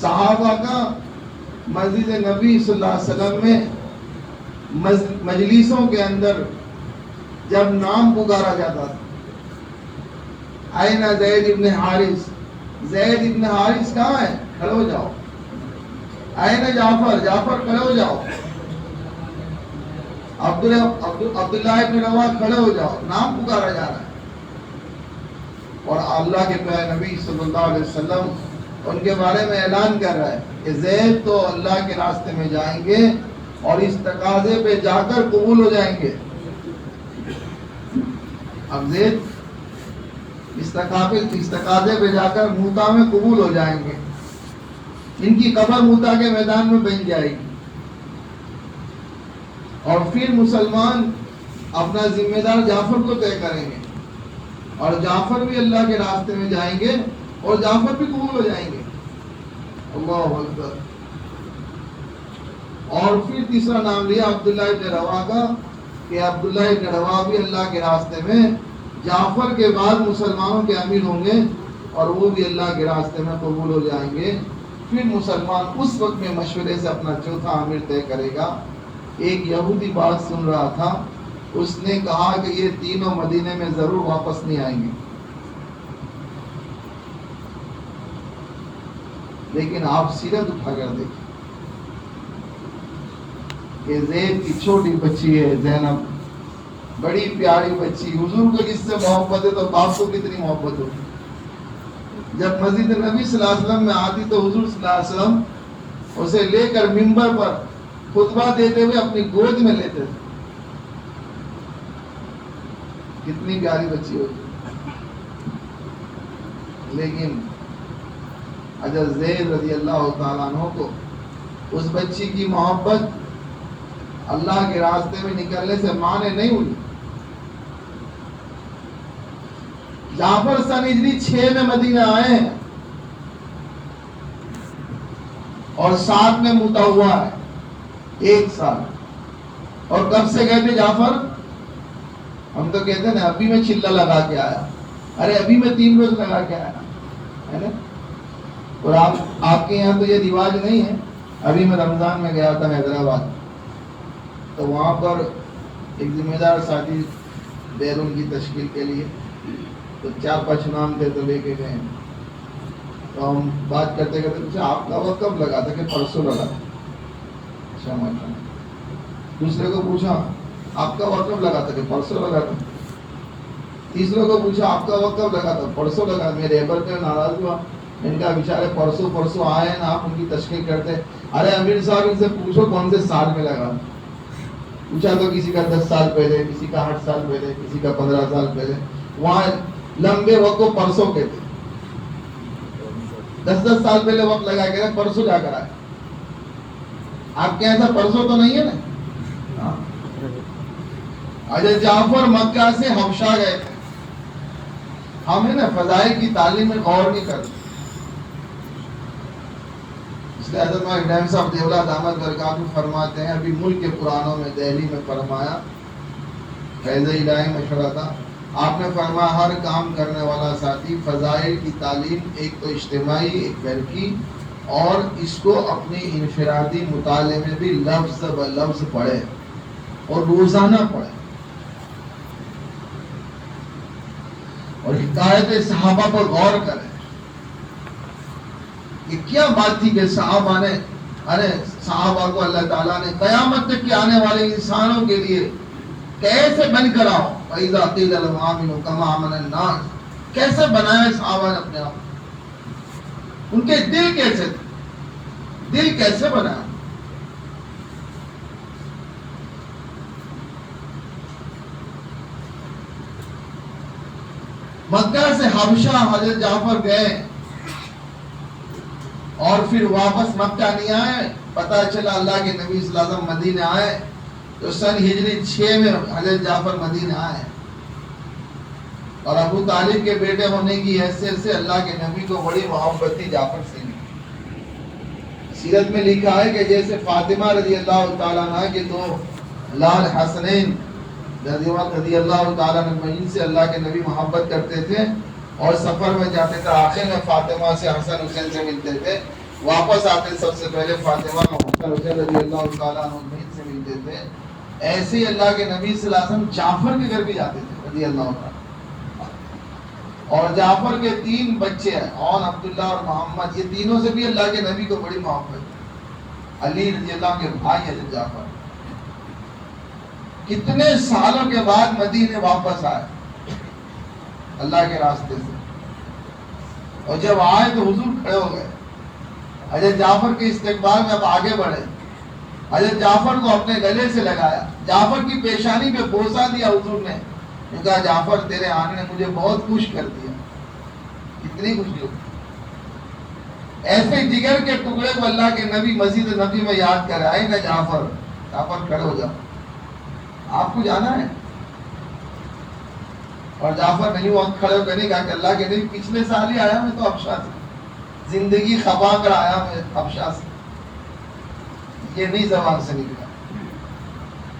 صحابہ کا مسجد نبی صلی اللہ علیہ وسلم میں مجلسوں کے اندر جب نام پکارا جاتا تھا، آئینہ زید ابن حارث، زید ابن حارث کہاں ہے؟ کھڑے ہو جاؤ. آئینہ جعفر، جعفر کھڑے ہو جاؤ. عبداللہ ابن روا کھڑے ہو جاؤ. نام پکارا جا رہا ہے. اور اللہ کے پیارے نبی صلی اللہ علیہ وسلم ان کے بارے میں اعلان کر رہا ہے کہ زید تو اللہ کے راستے میں جائیں گے اور اس تقاضے پہ جا کر قبول ہو جائیں گے. اب زید اس تقاضے پہ جا کر موتا میں قبول ہو جائیں گے. ان کی قبر موتا کے میدان میں بن جائے گی اور پھر مسلمان اپنا ذمہ دار جعفر کو طے کریں گے اور جعفر بھی اللہ کے راستے میں جائیں گے اور جعفر بھی قبول ہو جائیں گے. اللہ اکبر. اور پھر تیسرا نام لیا عبداللہ ابن روا کا کہ عبداللہ ابن روا بھی اللہ کے راستے میں جعفر کے بعد مسلمانوں کے امیر ہوں گے اور وہ بھی اللہ کے راستے میں قبول ہو جائیں گے. پھر مسلمان اس وقت میں مشورے سے اپنا چوتھا امیر طے کرے گا. ایک یہودی بات سن رہا تھا، اس نے کہا کہ یہ تینوں مدینے میں ضرور واپس نہیں آئیں گے. لیکن آپ سیرت اٹھا کر دیکھیں کہ زید کی چھوٹی بچی ہے زینب، بڑی پیاری بچی. حضور کو جس سے محبت ہے تو باپ کو کتنی محبت ہوگی. جب مسجد نبی صلی اللہ علیہ وسلم میں آتی تو حضور صلی اللہ علیہ وسلم اسے لے کر منبر پر خطبہ دیتے ہوئے اپنی گود میں لیتے تھے. کتنی پیاری بچی ہوگی. لیکن حضرت زید رضی اللہ تعالیٰ عنہ کو اس بچی کی محبت اللہ کے راستے میں نکلنے سے مانے نہیں ہوئی. جعفر سن ہجری 6 میں مدینہ آئے ہیں اور 7 میں موتا ہوا ہے. 1 سال. اور کب سے گئے تھے جعفر؟ ہم تو کہتے ہیں نا ابھی میں چلا لگا کے آیا. ارے ابھی میں 3 روز لگا کے آیا ہے نا. اور آپ کے یہاں تو یہ رواج نہیں ہے. ابھی میں رمضان میں گیا تھا حیدرآباد، تو وہاں پر ایک ذمہ دار ساتھی بیرون کی تشکیل کے لیے تو 4-5 نام تھے تو لے کے گئے. تو ہم بات کرتے کرتے پوچھا آپ کا وقت کب لگا تھا؟ کہ پرسوں لگا تھا. اچھا ماشاء. دوسرے کو پوچھا آپ کا وقت کب لگا تھا؟ کہ پرسوں لگا تھا. تیسرے کو پوچھا آپ کا وقت کب لگا تھا؟ پرسوں لگا. میرے ریبر پہ ناراض ہوا. ان کا بیچارے پرسوں آئے نا، آپ ان کی تشکیل کرتے. ارے امیر صاحب ان سے پوچھو کون سے سال میں لگا. پوچھا تو کسی کا 10 سال پہلے، کسی کا 8 سال پہلے، کسی کا 15 سال پہلے. وہاں لمبے وقت کو پرسوں کہتے. 10 سال پہلے وقت لگا کے پرسوں جا کر آئے. آپ کے ایسا پرسوں تو نہیں ہے نا. حضرت جعفر مکہ سے حبشہ گئے تھے. ہم ہے نا فضائل کی تعلیم میں غور نہیں کرتے. اس لیے حضرت ابراہیم صاحب دیولہ دامت برکاتہ فرماتے ہیں، ابھی ملک کے پرانوں میں دہلی میں فرمایا، فیض الہی مشورہ تھا. آپ نے فرمایا ہر کام کرنے والا ساتھی فضائل کی تعلیم ایک تو اجتماعی ایک گھر کی، اور اس کو اپنی انفرادی مطالعے میں بھی لفظ ب لفظ پڑھے اور روزانہ پڑھے. اور حکایت صحابہ پر غور کریں. یہ کیا بات تھی کہ صحابہ نے صحابہ کو اللہ تعالیٰ نے قیامت تک کے آنے والے انسانوں کے لیے کیسے بن کر آؤ فَإِذَا قِيلَ لَهُمْ آمِنُوا كَمَا آمَنَ النَّاسُ، کیسے بنایا صحابہ نے اپنے آپ. ان کے دل کیسے تھے، دل کیسے بنایا. مکہ سے حبشہ حضرت جعفر گئے اور پھر واپس مکہ نہیں آئے. پتہ چلا اللہ کے نبی صلی اللہ علیہ وسلم مدینہ آئے تو سن ہجری 6 میں حضرت جعفر مدینہ آئے. اور ابو طالب کے بیٹے ہونے کی حیثیت سے اللہ کے نبی کو بڑی محبت تھی جعفر سے. سیرت میں لکھا ہے کہ جیسے فاطمہ رضی اللہ تعالیٰ عنہ کے 2 لال حسنین رضی اللہ تعالیٰ عنہ سے اللہ کے نبی محبت کرتے تھے اور سفر میں جاتے تھے، آخر میں فاطمہ سے حسن حسین سے ملتے تھے. واپس آتے سب سے پہلے فاطمہ رضی اللہ تعالیٰ عنہ سے ملتے تھے. ایسے ہی اللہ کے نبی صلی اللہ علیہ وسلم جعفر کے گھر بھی جاتے تھے رضی اللہ تعالیٰ. اور جعفر کے 3 بچے ہیں، عون، عبداللہ اور محمد. یہ تینوں سے بھی اللہ کے نبی کو بڑی محبت. علی رضی اللہ عنہ کے بھائی حضرت جعفر کتنے سالوں کے بعد مدینے واپس آئے اللہ کے راستے سے. اور جب آئے تو حضور کھڑے ہو گئے. حضرت جعفر کے استقبال میں اب آگے بڑھے. حضرت جعفر کو اپنے گلے سے لگایا، جعفر کی پیشانی پہ بوسہ دیا حضور نے. کہا جعفر تیرے آنے نے مجھے بہت خوش کر دیا. کتنی خوشی ہوگی. ایسے جگر کے ٹکڑے کو اللہ کے نبی مسجد نبی میں یاد کر آئے نا جعفر. جعفر کھڑے ہو جاؤ، آپ کو جانا ہے. اور جعفر نہیں وقت کھڑے ہو کر نہیں کہا کہ اللہ کے نبی پچھلے سال ہی آیا میں تو ابشا سے، زندگی خبا کر آیا میں ابشا سے. یہ نہیں زبان سے نکلا.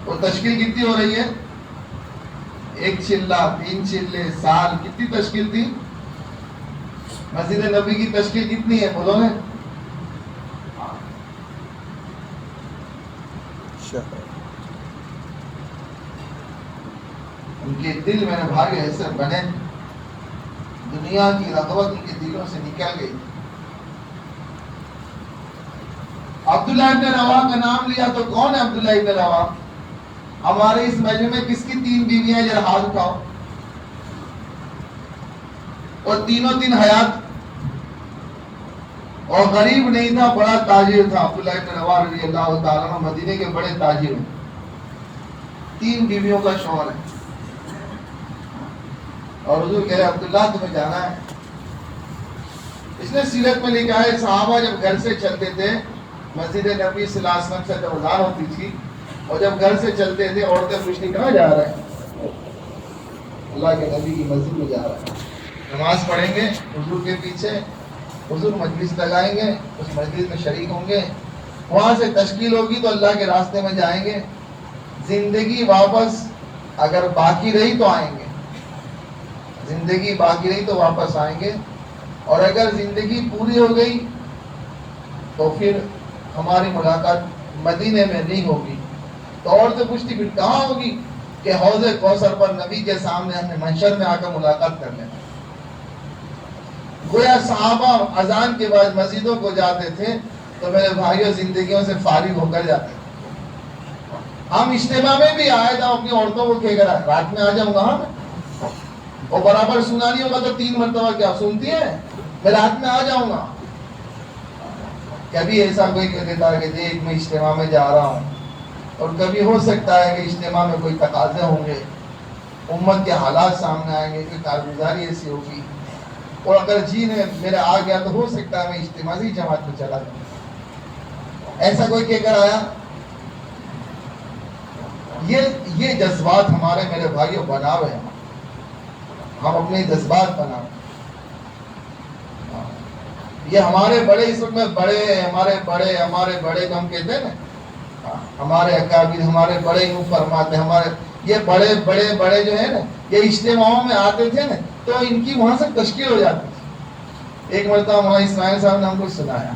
وہ تشکیل کتنی ہو رہی ہے؟ 1 چلہ 3 چلے سال. کتنی تشکیل تھی؟ مسجد نبی کی تشکیل کتنی ہے بولو نے؟ ان کے دل میرے بھائی ایسے بنے، دنیا کی رغبت ان کے دلوں سے نکل گئی. عبداللہ ابن روا کا نام لیا تو کون ہے عبداللہ ابن روا؟ ہمارے اس مجمع میں کس کی 3 بیویاں ہیں؟ ذرا ہاتھ اٹھاؤ. اور تینوں 3 حیات. اور غریب نہیں تھا، بڑا تاجر تھا. عبداللہ ابن روا رضی اللہ تعالیٰ عنہ مدینے کے بڑے تاجر ہیں. 3 بیویوں کا شوہر ہے. اور حضور کہہ رہے عبداللہ تمہیں جانا ہے. اس نے سیرت میں لکھا ہے صحابہ جب گھر سے چلتے تھے، مسجد نبی صلی اللہ علیہ وسلم سے جب اذان ہوتی تھی اور جب گھر سے چلتے تھے عورتیں پوچھتی کہاں جا رہے ہیں؟ اللہ کے نبی کی مسجد میں جا رہے ہیں. نماز پڑھیں گے حضور کے پیچھے، حضور مجلس لگائیں گے، اس مجلس میں شریک ہوں گے، وہاں سے تشکیل ہوگی تو اللہ کے راستے میں جائیں گے. زندگی واپس اگر باقی رہی تو آئیں گے، زندگی باقی رہی تو واپس آئیں گے. اور اگر زندگی پوری ہو گئی تو پھر ہماری ملاقات مدینے میں نہیں ہوگی. تو عورتیں پوچھتی پھر کہاں ہوگی؟ کہ حوض کوثر پر نبی کے سامنے ہم نے محشر میں آ کر ملاقات کر لینا. گویا صحابہ اذان کے بعد مسجدوں کو جاتے تھے تو میرے بھائیوں زندگیوں سے فارغ ہو کر جاتے تھے. ہم اجتماع میں بھی آئے تو اپنی عورتوں کو کہہ کر رات میں آ جاؤں گا. اور برابر سنا نہیں ہوگا تو 3 مرتبہ کیا سنتی ہے؟ میں رات میں آ جاؤں گا. کبھی ایسا کوئی کہہ دیتا ہے کہ دیکھ میں اجتماع میں جا رہا ہوں. اور کبھی ہو سکتا ہے کہ اجتماع میں کوئی تقاضے ہوں گے، امت کے حالات سامنے آئیں گے، کوئی کارگزاری ایسی ہوگی، اور اگر جی نے میرا آ گیا تو ہو سکتا ہے میں اجتماعی جماعت میں چلا جاؤں. ایسا کوئی کہہ کر آیا؟ یہ جذبات ہمارے میرے بھائیوں بنا ہوئے ہیں. ہم اپنے جذبات بنا. یہ ہمارے بڑے اس وقت میں بڑے ہمارے بڑے ہم کہتے ہیں نا، ہمارے اکابر ہمارے بڑے یوں فرماتے ہیں. ہمارے یہ بڑے جو ہیں نا، یہ اجتماعوں میں آتے تھے نا تو ان کی وہاں سے تشکیل ہو جاتی تھی. ایک مرتبہ وہاں اسماعیل صاحب نے ہم کو سنایا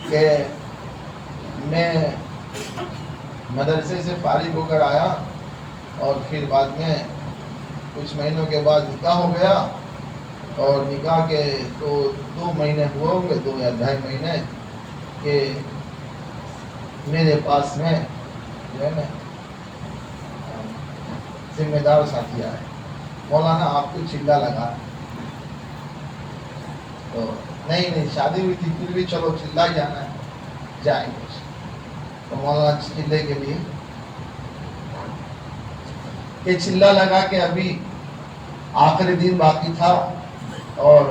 کہ میں مدرسے سے فارغ ہو کر آیا اور پھر بعد میں کچھ مہینوں کے بعد نکاح ہو گیا. اور نکاح کے تو 2 مہینے ہوئے ہوں گے، 2 یا 2.5 مہینے، کہ میرے پاس میں جو ہے نا ذمہ دار ساتھی آئے، مولانا آپ کو چلہ لگا. تو نہیں شادی ہوئی تھی پھر بھی چلو چلہ ہی جانا ہے، جائیں گے. تو مولانا چلے کے لیے کہ چلہ لگا کے ابھی آخری دن باقی تھا اور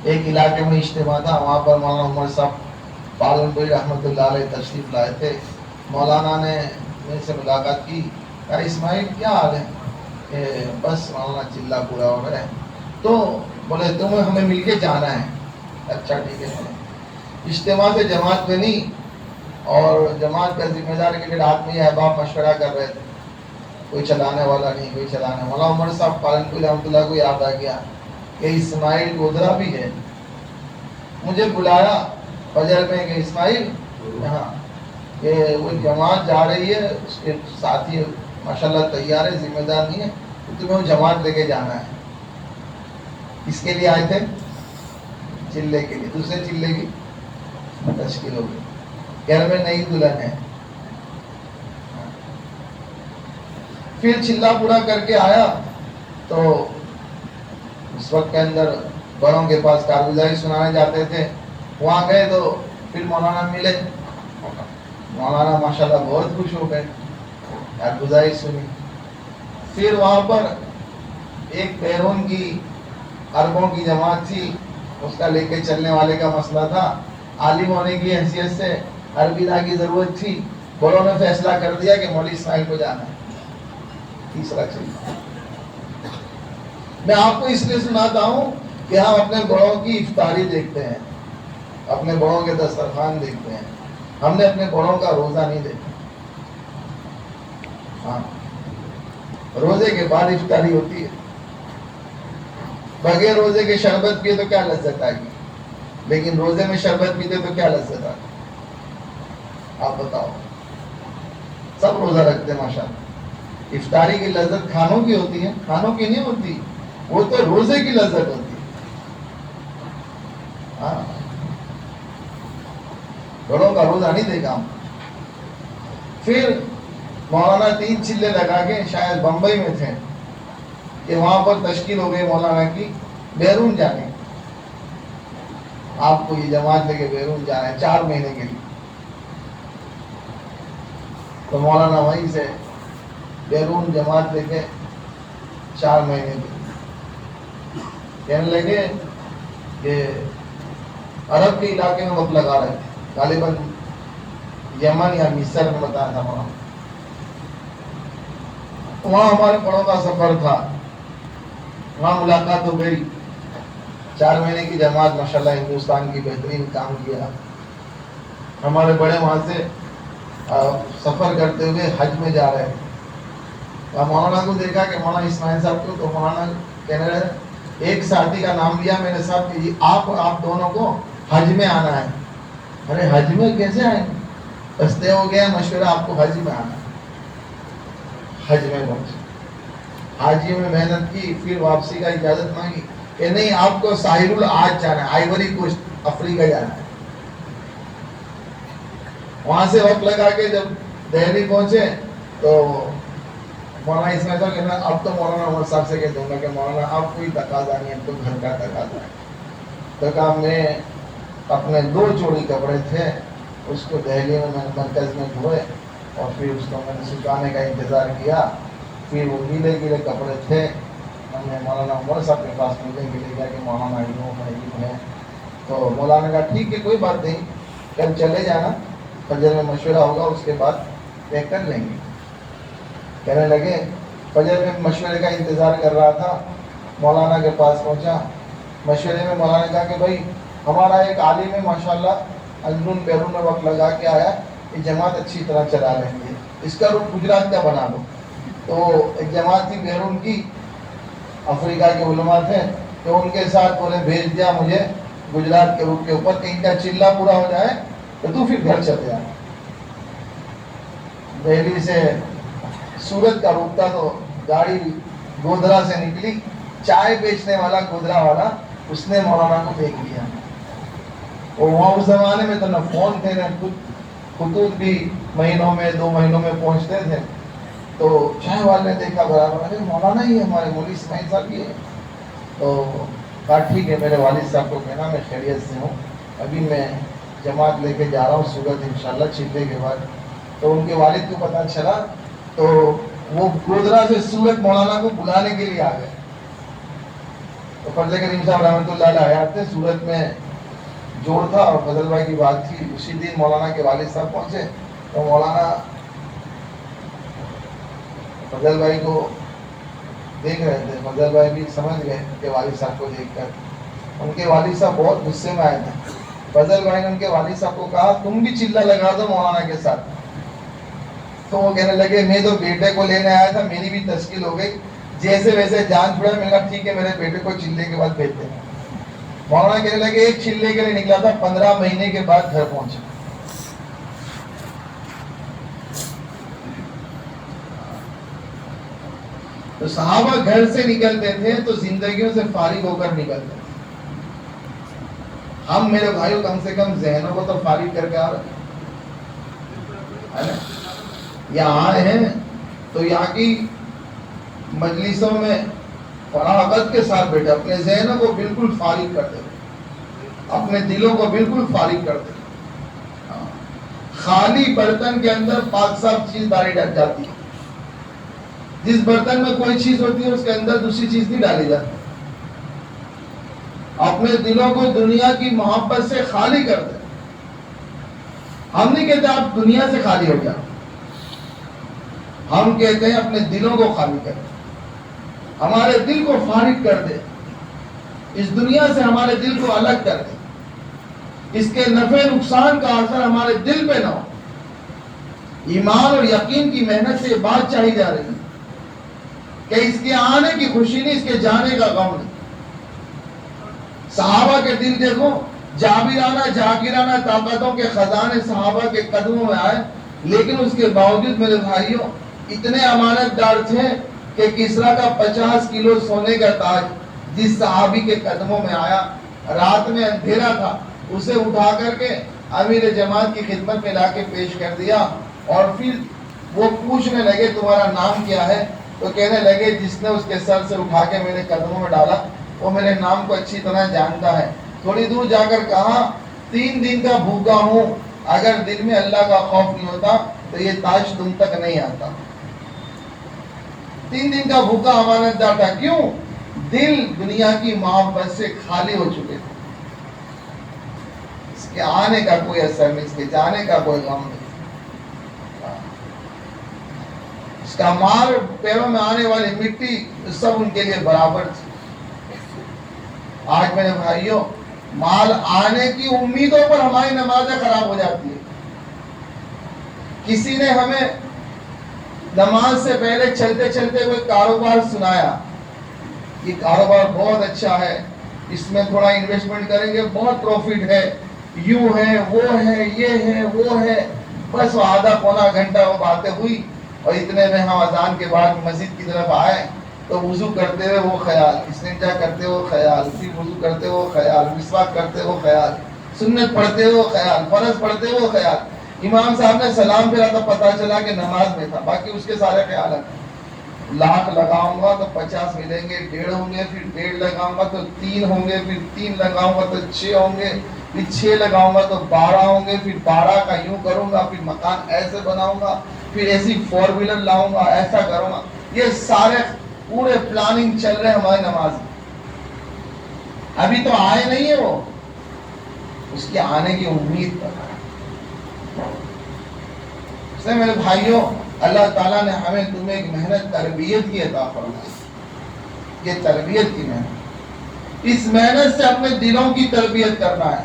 ایک علاقے میں اجتماع تھا، وہاں پر مولانا عمر صاحب پالنپوری رحمۃ اللہ علیہ تشریف لائے تھے. مولانا نے میرے سے ملاقات کی، کہا اسماعیل کیا حال ہے؟ کہ بس مولانا چلہ پورا ہو رہا ہے. تو بولے تمہیں ہمیں مل کے جانا ہے. اچھا ٹھیک ہے. اجتماع سے جماعت میں نہیں، اور جماعت کا ذمہ دار کے لیے رات میں یہ احباب مشورہ کر رہے تھے، کوئی چلانے والا نہیں، کوئی چلانے. مولانا عمر صاحب پالنپوری رحمۃ اللہ کو یاد آ گیا کہ اسماعیل گودرا بھی ہے، مجھے بلایا فجر میں کہ اسماعیل یہاں کہ وہ جماعت جا رہی ہے، اس کے ساتھی ماشاءاللہ تیار ہے، ذمہ دار نہیں ہے، تو تمہیں وہ جماعت لے کے جانا ہے. کس کے لیے آئے تھے؟ چلے کے لیے. دوسرے چلے کی تشکیل ہو گئی، گھر میں نئی دلہن ہے. پھر چلا پورا کر کے آیا تو اس وقت کے اندر بڑوں کے پاس کارگزاری سنانے جاتے تھے. وہاں گئے تو پھر مولانا ملے. مولانا ماشاءاللہ بہت خوش ہو گئے، کارگزاری سنی. پھر وہاں پر ایک بیرون کی عربوں کی جماعت تھی، اس کا لے کے چلنے والے کا مسئلہ تھا. عالم ہونے کی حیثیت سے عربی کی ضرورت تھی. بڑوں نے فیصلہ کر دیا کہ مولوی اسماعیل کو جانا ہے. تیسرا چیز میں آپ کو اس لیے سناتا ہوں کہ ہم اپنے بڑوں کی افطاری دیکھتے ہیں، اپنے بڑوں کے دسترخوان دیکھتے ہیں. ہم نے اپنے بڑوں کا روزہ نہیں دیکھا. ہاں، روزے کے بعد افطاری ہوتی ہے. بغیر روزے کے شربت پیے تو کیا لذت آئے گی، لیکن روزے میں شربت پیتے تو کیا لذت آئے گی؟ آپ بتاؤ. سب روزہ رکھتے ہیں ماشاءاللہ. افطاری کی لذت کھانوں کی ہوتی ہے، کھانوں کی نہیں ہوتی، وہ تو روزے کی لذت ہوتی ہے. ہاں، بڑوں کا روزہ نہیں دیکھا ہم. پھر مولانا 3 چلے لگا کے شاید بمبئی میں تھے کہ وہاں پر تشکیل ہو گئی مولانا کی بیرون جانے. آپ کو یہ جماعت لے کے بیرون جانا ہے 4 مہینے کے لیے. تو مولانا وہیں سے بیرون جماعت لے کے 4 مہینے کے لیے کہنے لگے کہ عرب کے علاقے میں وقت لگا رہے تھے، غالباً یمن یا مصر میں بتایا تھا مولانا. وہاں ہمارے بڑوں کا سفر تھا، وہاں ملاقات ہو گئی. 4 مہینے کی جماعت ماشاءاللہ ہندوستان کی بہترین کام کیا. ہمارے بڑے وہاں سے سفر کرتے ہوئے حج میں جا رہے تھے. مولانا کو دیکھا کہ مولانا اسماعیل صاحب کو، تو مولانا کہنے لگے، ایک ساتھی کا نام لیا میرے ساتھ کہ آپ اور آپ دونوں کو حج میں آنا ہے. ارے حج میں کیسے آئیں؟ بس طے ہو گیا مشورہ، آپ کو حج میں آنا ہے. حج میں پہنچے، حاجی میں محنت کی، پھر واپسی کا اجازت مانگی کہ نہیں آپ کو ساحل العاج جانا ہے، آئیوری کوسٹ افریقہ جانا ہے. وہاں سے وقت لگا کے جب دہلی پہنچے تو مولانا اسماعیل صاحب کہنا اب تو مولانا عمر صاحب سے کہہ دوں گا کہ مولانا آپ کوئی تقاضا نہیں ہے، تو گھر کا تقاضا ہے. تو کہا میں اپنے 2 جوڑی کپڑے تھے اس کو دہلی میں مرکز میں دھوئے اور پھر اس کو میں نے سکھانے کا انتظار کیا. پھر وہ گیلے گیلے کپڑے تھے، ہم نے مولانا عمر صاحب کے پاس ملنے کے لیے گیا کہ مولانا عید ہے. تو مولانا کہا ٹھیک ہے کوئی بات نہیں، کل چلے جانا، فجر میں مشورہ ہوگا اس کے بعد طے کر لیں گے. کہنے لگے فجر میں مشورے کا انتظار کر رہا تھا. مولانا کے پاس پہنچا، مشورے میں مولانا نے کہا کہ بھائی ہمارا ایک عالم ہے ماشاءاللہ اندرون بیرون میں وقت لگا کے آیا، یہ جماعت اچھی طرح چلا لیں گے، اس کا رخ گجرات کا بنا دو. تو ایک جماعت تھی بیرون کی، افریقہ کے علماء تھے، تو ان کے ساتھ انہیں بھیج دیا مجھے گجرات کے رخ کے اوپر کہ ان کا چلہ پورا ہو جائے تو پھر گھر چلے جانا. دہلی سے سورت کا رخ تھا تو گاڑی گودھرا سے نکلی، چائے بیچنے والا گودھرا والا اس نے مولانا کو دیکھ لیا. اور وہاں اس زمانے میں تو نہ فون تھے نہ خطوط بھی مہینوں میں 2 مہینوں میں پہنچتے تھے. تو چائے والے نے دیکھا برابر مولانا ہی ہمارے مولوی اسماعیل صاحب ہی ہے. تو کہا ٹھیک ہے میرے والد صاحب کو کہنا میں خیریت سے ہوں، ابھی میں جماعت لے کے جا رہا ہوں سورت انشاءاللہ چلے کے بعد. تو ان کے والد کو پتہ چلا تو وہ گودھرا سے سورت مولانا کو بلانے کے لیے آ گئے. تو فضل کریم صاحب رحمۃ اللہ علیہ حیات تھے، سورت میں جوڑ تھا اور فضل بھائی کی بات تھی. اسی دن مولانا کے والد صاحب پہنچے تو مولانا فضل بھائی کو دیکھ رہے تھے. فضل بھائی بھی سمجھ گئے کہ والد صاحب کو دیکھ کر ان کے والد صاحب بہت غصے میں آئے تھے. فضل بھائی نے ان کے والد صاحب کو کہا تم بھی چلہ لگا دو مولانا کے ساتھ. تو وہ کہنے لگے میں تو بیٹے کو لینے آیا تھا، میری بھی تشکیل ہو گئی، جیسے ویسے جان چھڑا. میں نے کہا ٹھیک ہے میرے بیٹے کو چلے کے بعد بھیجتے ہیں. مولانا کہنے لگے ایک چلے کے لیے نکلا تھا، 15 مہینے کے بعد گھر پہنچا. تو صحابہ گھر سے نکلتے تھے تو زندگیوں سے فارغ ہو کر نکلتے تھے. ہم میرے بھائیوں کم سے کم ذہنوں کو تو فارغ کر کے آ رہے ہیں. یہاں آئے ہیں تو یہاں کی مجلسوں میں فراغت کے ساتھ بیٹھے، اپنے ذہنوں کو بالکل فارغ کرتے تھے، اپنے دلوں کو بالکل فارغ کرتے تھے. خالی برتن کے اندر پاک صاف چیز ڈالی جاتی ہے. جس برتن میں کوئی چیز ہوتی ہے اس کے اندر دوسری چیز نہیں ڈالی جاتی. اپنے دلوں کو دنیا کی محبت سے خالی کر دیں. ہم نہیں کہتے آپ دنیا سے خالی ہو جاؤ، ہم کہتے ہیں اپنے دلوں کو خالی کر دیں، ہمارے دل کو فارغ کر دیں، اس دنیا سے ہمارے دل کو الگ کر دیں، اس کے نفع نقصان کا اثر ہمارے دل پہ نہ ہو. ایمان اور یقین کی محنت سے یہ بات چاہی جا رہی ہے کہ اس کے آنے کی خوشی نہیں، اس کے جانے کا غم نہیں. صحابہ کے دل دیکھو، جابرانہ جاگیرانہ طاقتوں کے خزانے صحابہ کے قدموں میں آئے، لیکن اس کے باوجود میرے بھائیوں اتنے امانت دار تھے کہ کسریٰ کا 50 کلو سونے کا تاج جس صحابی کے قدموں میں آیا، رات میں اندھیرا تھا، اسے اٹھا کر کے امیر جماعت کی خدمت میں لا کے پیش کر دیا. اور پھر وہ پوچھنے لگے تمہارا نام کیا ہے؟ تو کہنے لگے جس نے اس کے سر سے اٹھا کے میرے قدموں میں ڈالا وہ میرے نام کو اچھی طرح جانتا ہے. تھوڑی دور جا کر کہا 3 دن کا بھوکا ہوں، اگر دل میں اللہ کا خوف نہیں ہوتا تو یہ تاج تم تک نہیں آتا. 3 دن کا بھوکا امانت دار تھا. کیوں؟ دل دنیا کی محبت سے خالی ہو چکے تھے. اس کے آنے کا کوئی اثر نہیں، اس کے جانے کا کوئی غم نہیں. اس کا مال پیروں میں آنے والی مٹی سب ان کے لیے برابر تھی. آج میرے بھائیوں مال آنے کی امیدوں پر ہماری نمازیں خراب ہو جاتی ہے. کسی نے ہمیں نماز سے پہلے چلتے چلتے کوئی کاروبار سنایا، یہ کاروبار بہت اچھا ہے، اس میں تھوڑا انویسٹمنٹ کریں گے بہت پروفٹ ہے، یوں ہے وہ ہے یہ ہے وہ ہے. بس وہ آدھا پونا گھنٹہ وہ باتیں ہوئی اور اتنے میں ہم اذان کے بعد مسجد کی طرف آئے تو وضو کرتے ہوئے وہ خیال، استنجا کرتے ہوئے خیال، پھر وضو کرتے ہوئے خیال، مسواک کرتے ہوئے خیال، سنت پڑھتے ہوئے خیال، فرض پڑھتے ہوئے خیال. امام صاحب نے سلام پھیرا تو پتا چلا کہ نماز میں تھا، باقی اس کے سارے خیالات. لاکھ لگاؤں گا تو 50 ملیں گے، 1.5 ہوں گے، پھر 1.5 لگاؤں گا تو 3 ہوں گے، پھر 3 لگاؤں گا تو 6 ہوں گے، پھر 6 لگاؤں گا تو 12 ہوں گے، پھر 12 کا یوں کروں گا، پھر مکان ایسے بناؤں گا، پھر ایسی 4 ویلر لاؤں گا، ایسا کروں گا. یہ سارے پورے پلاننگ چل رہے ہماری نماز میں. ابھی تو آئے نہیں ہے وہ، اس کے آنے کی امید پر. اس نے میرے بھائیوں اللہ تعالیٰ نے ہمیں تمہیں ایک محنت تربیت کی عطا فرمائی. یہ تربیت کی محنت، اس محنت سے اپنے دلوں کی تربیت کرنا ہے.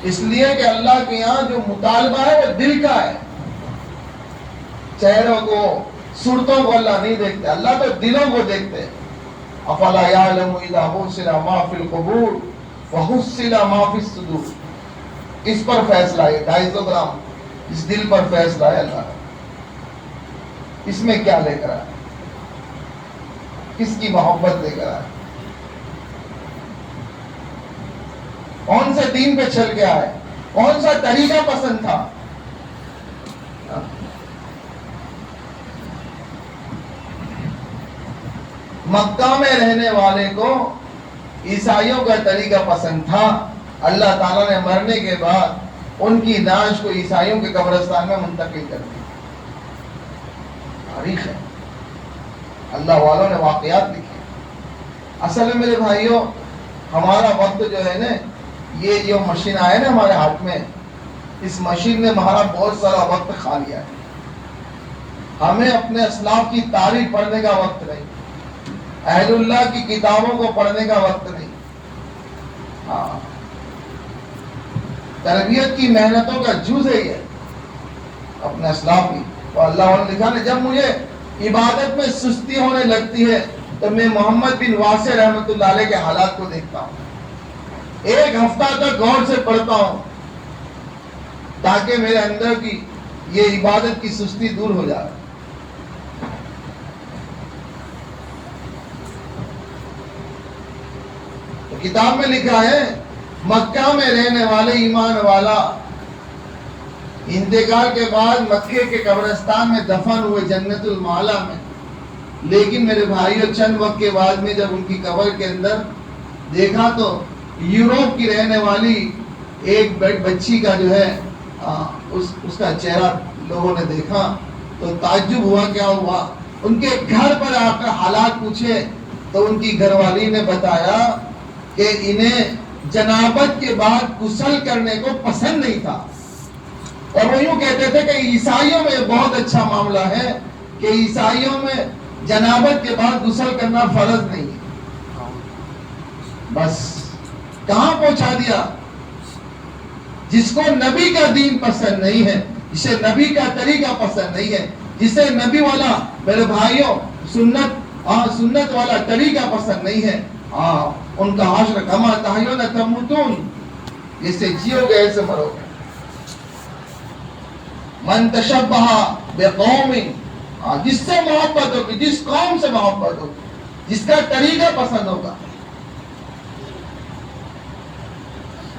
اس لیے کہ اللہ کے یہاں جو مطالبہ ہے وہ دل کا ہے. چہروں کو صورتوں کو اللہ نہیں دیکھتے، اللہ تو دلوں کو دیکھتے. افلا یعلم اذا حصل ما فی القبور وحصل ما فی الصدور. اس پر فیصلہ ہے 250 گرام، اس دل پر فیصلہ ہے اللہ. اس میں کیا لے کر آئے، کس کی محبت لے کر آئے، کون سے دین پہ چل کے آئے، کون سا طریقہ پسند تھا. مکہ میں رہنے والے کو عیسائیوں کا طریقہ پسند تھا. اللہ تعالیٰ نے مرنے کے بعد ان کی نعش کو عیسائیوں کے قبرستان میں منتقل کر دی. تاریخ ہے، اللہ والوں نے واقعات لکھے. اصل میں میرے بھائیوں ہمارا وقت جو ہے نا، یہ جو مشین آئے نا ہمارے ہاتھ میں، اس مشین نے ہمارا بہت سارا وقت کھا لیا ہے. ہمیں اپنے اسلاف کی تاریخ پڑھنے کا وقت نہیں، اہل اللہ کی کتابوں کو پڑھنے کا وقت نہیں. ہاں، تربیت کی محنتوں کا جز ہے یہ اپنے اسلاف کی. تو اللہ نے لکھا نا جب مجھے عبادت میں سستی ہونے لگتی ہے تو میں محمد بن واسع رحمۃ اللہ علیہ کے حالات کو دیکھتا ہوں. ایک ہفتہ تک غور سے پڑھتا ہوں تاکہ میرے اندر کی یہ عبادت کی سستی دور ہو جائے. کتاب میں لکھا ہے مکہ میں رہنے والے ایمان والا انتقال کے بعد مکے کے قبرستان میں دفن ہوئے جنت المعلا میں. لیکن میرے بھائیوں چند وقت کے بعد میں جب ان کی قبر کے اندر دیکھا تو یوروپ کی رہنے والی ایک بچی کا جو ہے اس کا چہرہ لوگوں نے دیکھا تو تعجب ہوا. کیا ہوا؟ ان کے گھر پر آ کر حالات پوچھے تو ان کی گھر والی نے بتایا کہ انہیں جنابت کے بعد غسل کرنے کو پسند نہیں تھا. اور وہ یوں کہتے تھے کہ عیسائیوں میں بہت اچھا معاملہ ہے کہ عیسائیوں میں جنابت کے بعد غسل کرنا فرض نہیں ہے. بس کہاں پہنچا دیا؟ جس کو نبی کا دین پسند نہیں ہے، جسے نبی کا طریقہ پسند نہیں ہے، جسے نبی والا میرے بھائیوں سنت والا طریقہ پسند نہیں ہے، ان کا حشر کما تحیون تموتون، جسے جیو گے ایسے مرو گے. من تشبہ بقوم، جس سے محبت ہوگی، جس قوم سے محبت ہوگی، جس کا طریقہ پسند ہوگا.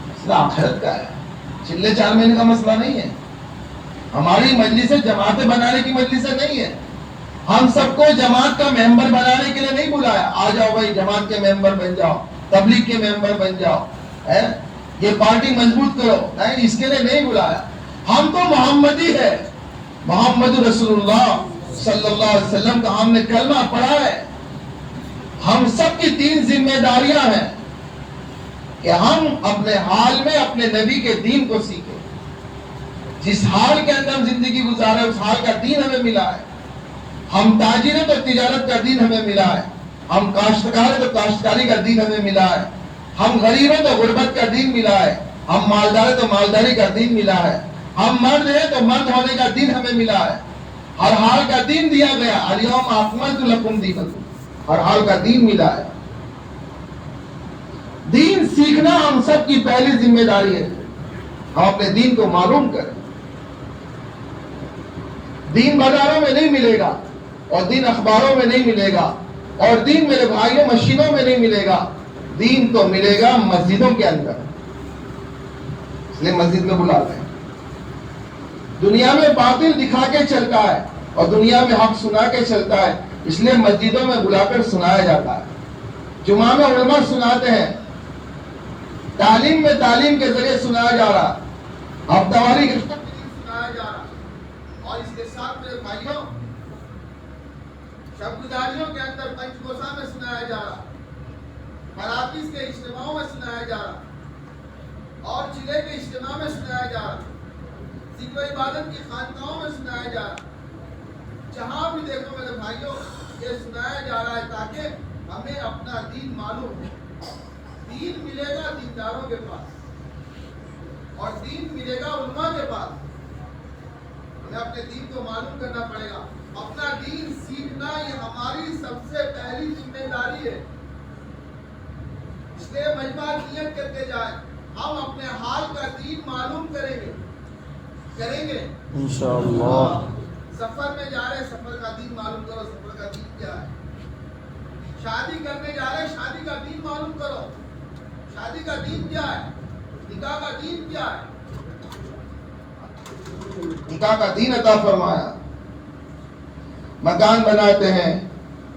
مسئلہ آخرت کا ہے، چلے 4 مہینے کا مسئلہ نہیں ہے. ہماری مجلس جماعتیں بنانے کی مجلس نہیں ہے. ہم سب کو جماعت کا ممبر بنانے کے لیے نہیں بلایا. آ جاؤ بھائی جماعت کے ممبر بن جاؤ، تبلیغ کے ممبر بن جاؤ، یہ پارٹی مضبوط کرو، نہیں، اس کے لیے نہیں بلایا. ہم تو محمدی ہے، محمد رسول اللہ صلی اللہ علیہ وسلم کا ہم نے کلمہ پڑھا ہے. ہم سب کی 3 ذمہ داریاں ہیں کہ ہم اپنے حال میں اپنے نبی کے دین کو سیکھیں. جس حال کے اندر ہم زندگی گزارے اس حال کا دین ہمیں ملا ہے. ہم تاجر ہیں تو تجارت کا دین ہمیں ملا ہے. ہم کاشتکار ہیں تو کاشتکاری کا دین ہمیں ملا ہے. ہم غریب ہیں تو غربت کا دین ملا ہے. ہم مالدار ہیں تو مالداری کا دین ملا ہے. ہم مرد ہیں تو مرد ہونے کا دین ہمیں ملا ہے. ہر حال کا دین دیا گیا. الیوم اکملت لکم دینکم، ہر حال کا دین ملا ہے. دین سیکھنا ہم سب کی پہلی ذمہ داری ہے. ہم اپنے دین کو معلوم کریں. دین بازاروں میں نہیں ملے گا، اور دین اخباروں میں نہیں ملے گا، اور دین میرے بھائیوں مشینوں میں نہیں ملے گا. دین تو ملے گا مسجدوں کے اندر. اس لیے مسجد میں بلاتے ہیں. دنیا میں باطل دکھا کے چلتا ہے اور دنیا میں حق سنا کے چلتا ہے، اس لیے مسجدوں میں بلا کر سنایا جاتا ہے. جمعہ میں علماء سناتے ہیں، تعلیم میں تعلیم کے ذریعے سنایا جا رہا، ہفتہ واری سنایا جا رہا. اور اس کے ساتھ میرے بھائیوں شب گزاریوں کے اندر پنچ کوسا میں سنایا جا رہا، مراکز کے اجتماعوں میں سنایا جا رہا، اور چلے کے اجتماع میں سنایا جا رہا، ذکر و عبادت کی خانقاہوں میں سنایا جا رہا. جہاں بھی دیکھو میرے بھائیوں یہ سنایا جا رہا ہے تاکہ ہمیں اپنا دین معلوم ہو. دین ملے گا دینداروں کے پاس، اور دین ملے گا علماء کے پاس. ہمیں اپنے دین کو معلوم کرنا پڑے گا. اپنا دین سیکھنا یہ ہماری سب سے پہلی ذمہ داری ہے. اس لیے مجمع نیت کرتے جائیں، ہم اپنے حال کا دین معلوم کریں گے انشاءاللہ. سفر میں جا رہے، سفر کا دین معلوم کرو، سفر کا دین کیا ہے. شادی کرنے جا رہے، شادی کا دین معلوم کرو، شادی کا دین کیا ہے، نکاح کا دین کیا ہے. نکاح کا دین عطا فرمایا. مکان بناتے ہیں،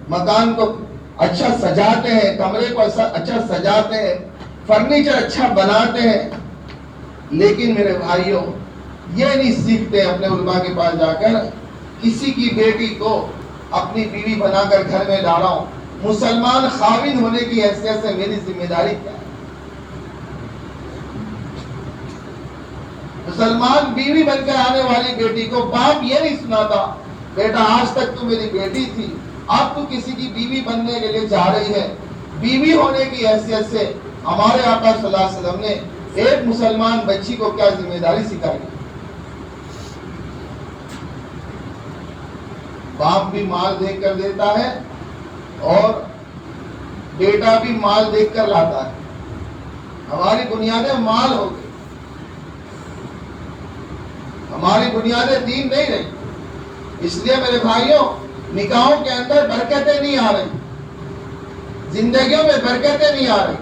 مکان کو اچھا سجاتے ہیں، کمرے کو اچھا سجاتے ہیں، فرنیچر اچھا بناتے ہیں. لیکن میرے بھائیوں یہ نہیں سیکھتے اپنے علماء کے پاس جا کر کسی کی بیٹی کو اپنی بیوی بنا کر گھر میں لا رہا ہوں. مسلمان خاوند ہونے کی حیثیت سے میری ذمہ داری کیا ہے؟ مسلمان بیوی بن کر آنے والی بیٹی کو باپ یہ نہیں سناتا بیٹا آج تک تو میری بیٹی تھی، اب تو کسی کی بیوی بننے کے لیے جا رہی ہے. بیوی ہونے کی حیثیت سے ہمارے آقا صلی اللہ علیہ وسلم نے ایک مسلمان بچی کو کیا ذمہ داری سکھائی. باپ بھی مال دیکھ کر دیتا ہے اور بیٹا بھی مال دیکھ کر لاتا ہے. ہماری بنیادیں مال ہو گئی، ہماری بنیادیں دین نہیں رہی. اس لیے میرے بھائیوں، نکاحوں کے اندر برکتیں نہیں آ رہی، زندگیوں میں برکتیں نہیں آ رہی،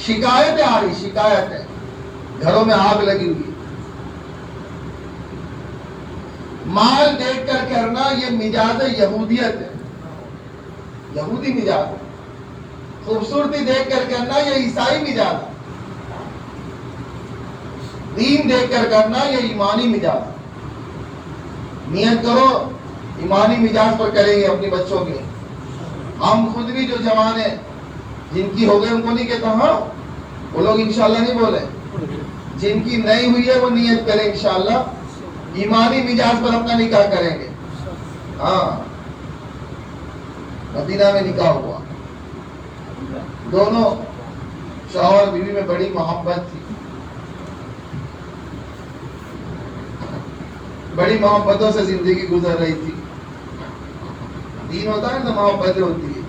شکایتیں آ رہی، شکایتیں، گھروں میں آگ لگی ہوئی. مال دیکھ کر کرنا یہ مزاج یہودیت ہے، یہودی مزاج ہے. خوبصورتی دیکھ کر کرنا یہ عیسائی مزاج ہے. دین دیکھ کر کرنا یہ ایمانی مزاج ہے. نیت کرو ایمانی مزاج پر کریں گے اپنے بچوں کے. ہم خود بھی جو جوان ہیں جن کی ہو گئے ان کو نہیں کہتا، ہاں وہ لوگ انشاءاللہ نہیں بولے. جن کی نہیں ہوئی ہے وہ نیت کریں انشاءاللہ ایمانی مزاج پر اپنا نکاح کریں گے. ہاں، مدینہ میں نکاح ہوا، دونوں شوہر بیوی میں بڑی محبت تھی، بڑی محبتوں سے زندگی گزر رہی تھی. دین ہوتا ہے تو محبتیں ہوتی ہے،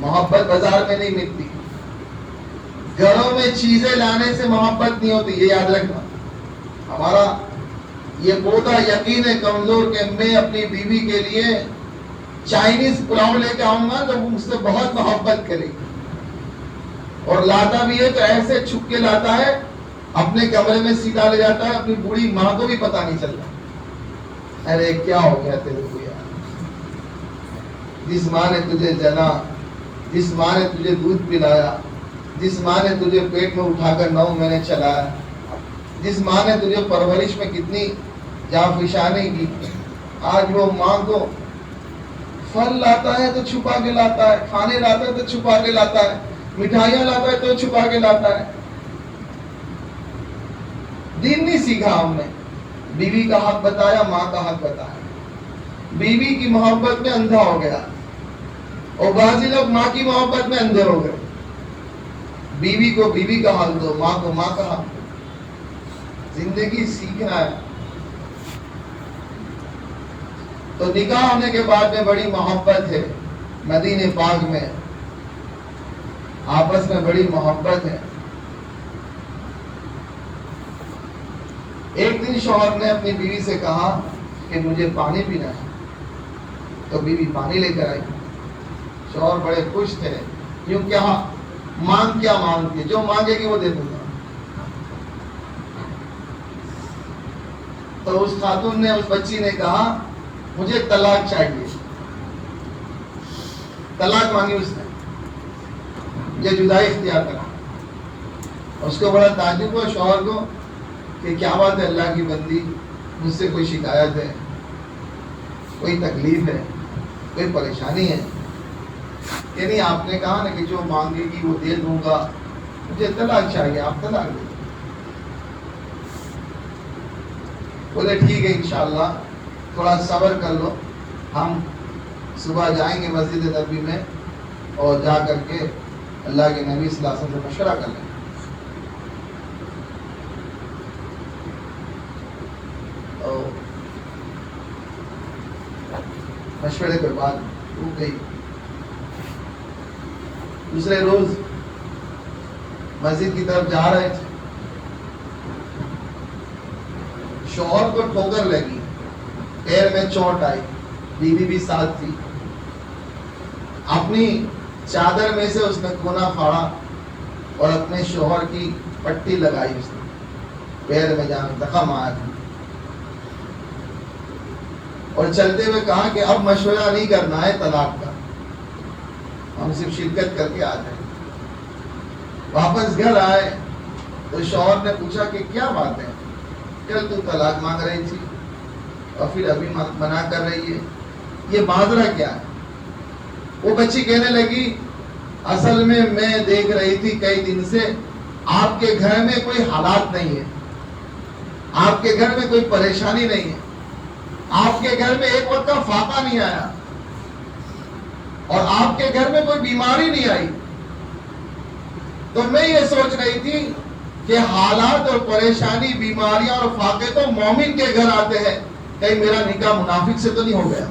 محبت بازار میں نہیں ملتی. گھروں میں چیزیں لانے سے محبت نہیں ہوتی، یہ یاد رکھنا. ہمارا یہ پوتا یقین ہے کمزور کہ میں اپنی بیوی کے لیے چائنیز پلاؤ لے کے آؤں گا تو وہ مجھ سے بہت محبت کرے گی، اور لاتا بھی ہے تو ایسے چھپ کے لاتا ہے، اپنے کمرے میں سیدھا لے جاتا ہے، اپنی بوڑھی ماں کو بھی پتا نہیں چلتا. ارے کیا ہو گیا تیرے کو یار، جس ماں نے تجھے جنا، جس ماں نے تجھے دودھ پلایا، جس ماں نے تجھے پیٹ میں اٹھا کر 9 مہینے چلایا، جس ماں نے تجھے پرورش میں کتنی جانفشانی کی، آج وہ ماں کو پھل لاتا ہے تو چھپا کے لاتا ہے، کھانے لاتا ہے تو چھپا کے لاتا ہے، مٹھائیاں لاتا ہے تو چھپا کے لاتا ہے. دین نہیں سیکھا ہم نے. بیوی کا حق بتایا، ماں کا حق بتایا. بیوی کی محبت میں اندھا ہو گیا، اور بعضی لوگ ماں کی محبت میں اندھے ہو گئے. بیوی کو بیوی کا حق دو، ماں کو ماں کا حق دو. زندگی سیکھنا ہے. تو نکاح ہونے کے بعد میں بڑی محبت ہے، مدینے پاک میں آپس میں بڑی محبت ہے. ایک دن شوہر نے اپنی بیوی سے کہا کہ مجھے پانی پینا ہے، تو بیوی پانی لے کر آئی. شوہر بڑے خوش تھے، کیوں کیا مانگتی ہے، جو مانگے گی وہ دے دوں گا. تو اس خاتون نے، اس بچی نے کہا مجھے طلاق چاہیے. طلاق مانگی اس نے، یہ جدائی اختیار کرا. اس کو بڑا تعجب ہوا شوہر کو کہ کیا بات ہے اللہ کی بندی، مجھ سے کوئی شکایت ہے، کوئی تکلیف ہے، کوئی پریشانی ہے؟ کہ نہیں، آپ نے کہا نا کہ جو مانگے گی وہ دے دوں گا، مجھے طلاق چاہیے، آپ طلاق دے. بولے ٹھیک ہے انشاءاللہ تھوڑا صبر کر لو، ہم صبح جائیں گے مسجد نبوی میں اور جا کر کے اللہ کے نبی صلی اللہ علیہ وسلم سے مشورہ کر لیں. مشورے کے بعد رک گئی. دوسرے روز مسجد کی طرف جا رہے تھے، شوہر کو ٹھوکر لگی، پیر میں چوٹ آئی، بیوی بھی ساتھ تھی. اپنی چادر میں سے اس نے کونا پھاڑا اور اپنے شوہر کی پٹی لگائی، اس نے پیر میں جہاں زخم آیا تھا، اور چلتے ہوئے کہا کہ اب مشورہ نہیں کرنا ہے طلاق کا، ہم صرف شرکت کر کے آ جائیں. واپس گھر آئے تو شوہر نے پوچھا کہ کیا بات ہے، کل تو طلاق مانگ رہی تھی اور پھر ابھی منع کر رہی ہے، یہ ماجرا کیا ہے؟ وہ بچی کہنے لگی اصل میں دیکھ رہی تھی کئی دن سے آپ کے گھر میں کوئی حالات نہیں ہے، آپ کے گھر میں کوئی پریشانی نہیں ہے، آپ کے گھر میں ایک وقت کا فاقہ نہیں آیا، اور آپ کے گھر میں کوئی بیماری نہیں آئی. تو میں یہ سوچ رہی تھی کہ حالات اور پریشانی، بیماریاں اور فاقے تو مومن کے گھر آتے ہیں، کہیں میرا نکاح منافق سے تو نہیں ہو گیا.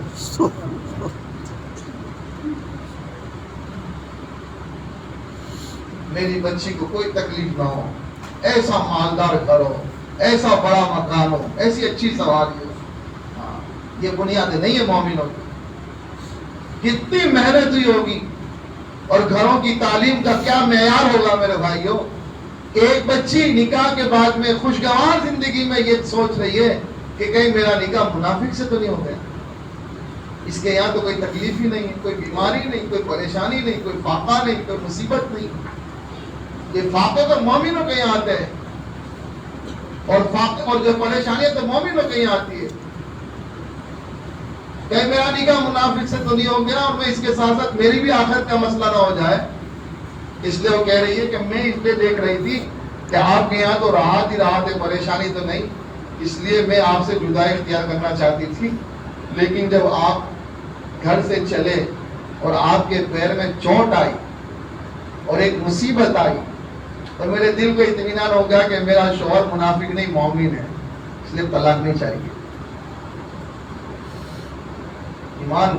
میری بچی کو کوئی تکلیف نہ ہو، ایسا مالدار گھر ہو، ایسا بڑا مکان ہو، ایسی اچھی سواری ہو. یہ بنیادیں نہیں ہے مومنوں کی. کتنی محنت ہوئی ہوگی اور گھروں کی تعلیم کا کیا معیار ہوگا میرے بھائیوں. ایک بچی نکاح کے بعد میں خوشگوار زندگی میں یہ سوچ رہی ہے کہ کہیں میرا نکاح منافق سے تو نہیں ہو گیا. اس کے یہاں تو کوئی تکلیف ہی نہیں ہے، کوئی بیماری نہیں، کوئی پریشانی نہیں، کوئی فاقہ نہیں، کوئی مصیبت نہیں. یہ فاقے تو مومنوں کے یہاں آتے ہیں اور جو پریشانیاں تو مومنوں کے یہاں آتی ہے. کہ میرا نکاح منافق سے تو نہیں ہو گیا اور میں اس کے ساتھ ساتھ میری بھی آخرت کا مسئلہ نہ ہو جائے. اس لیے وہ کہہ رہی ہے کہ میں اس لیے دیکھ رہی تھی کہ آپ کے یہاں تو راحت ہی راحت ہے، پریشانی تو نہیں، اس لیے میں آپ سے جدائی اختیار کرنا چاہتی تھی. لیکن جب آپ گھر سے چلے اور آپ کے پیر میں چوٹ آئی اور ایک مصیبت آئی تو میرے دل کو اطمینان ہو گیا کہ میرا شوہر منافق نہیں مومن ہے، اس لیے طلاق نہیں چاہیے. ایمان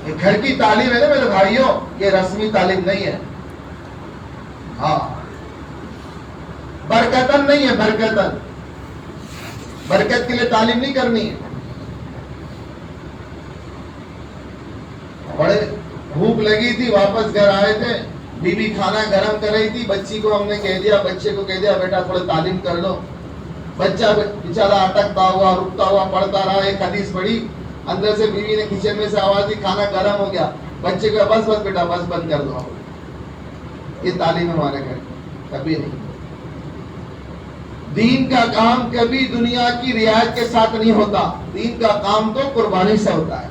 یہ گھر کی تعلیم ہے نا میرے بھائیوں، یہ رسمی تعلیم نہیں ہے. ہاں برکتن نہیں ہے، برکتن برکت کے لیے تعلیم نہیں کرنی ہے. بڑے بھوک لگی تھی، واپس گھر آئے تھے، بیوی کھانا گرم کر رہی تھی، بچی کو ہم نے کہہ دیا، بچے کو کہہ دیا بیٹا تھوڑا تعلیم کر لو. بچہ بیچارہ اٹکتا ہوا رکتا ہوا پڑھتا رہا. ایک حدیث پڑھی، اندر سے بیوی نے کچن میں سے آواز دی کھانا گرم ہو گیا. بچے کو بس بس بیٹا بس بند کر دو. یہ تعلیم ہمارے گھر کبھی نہیں. دین کا کام کبھی دنیا کی رعایت کے ساتھ نہیں ہوتا. دین کا کام تو قربانی سے ہوتا ہے.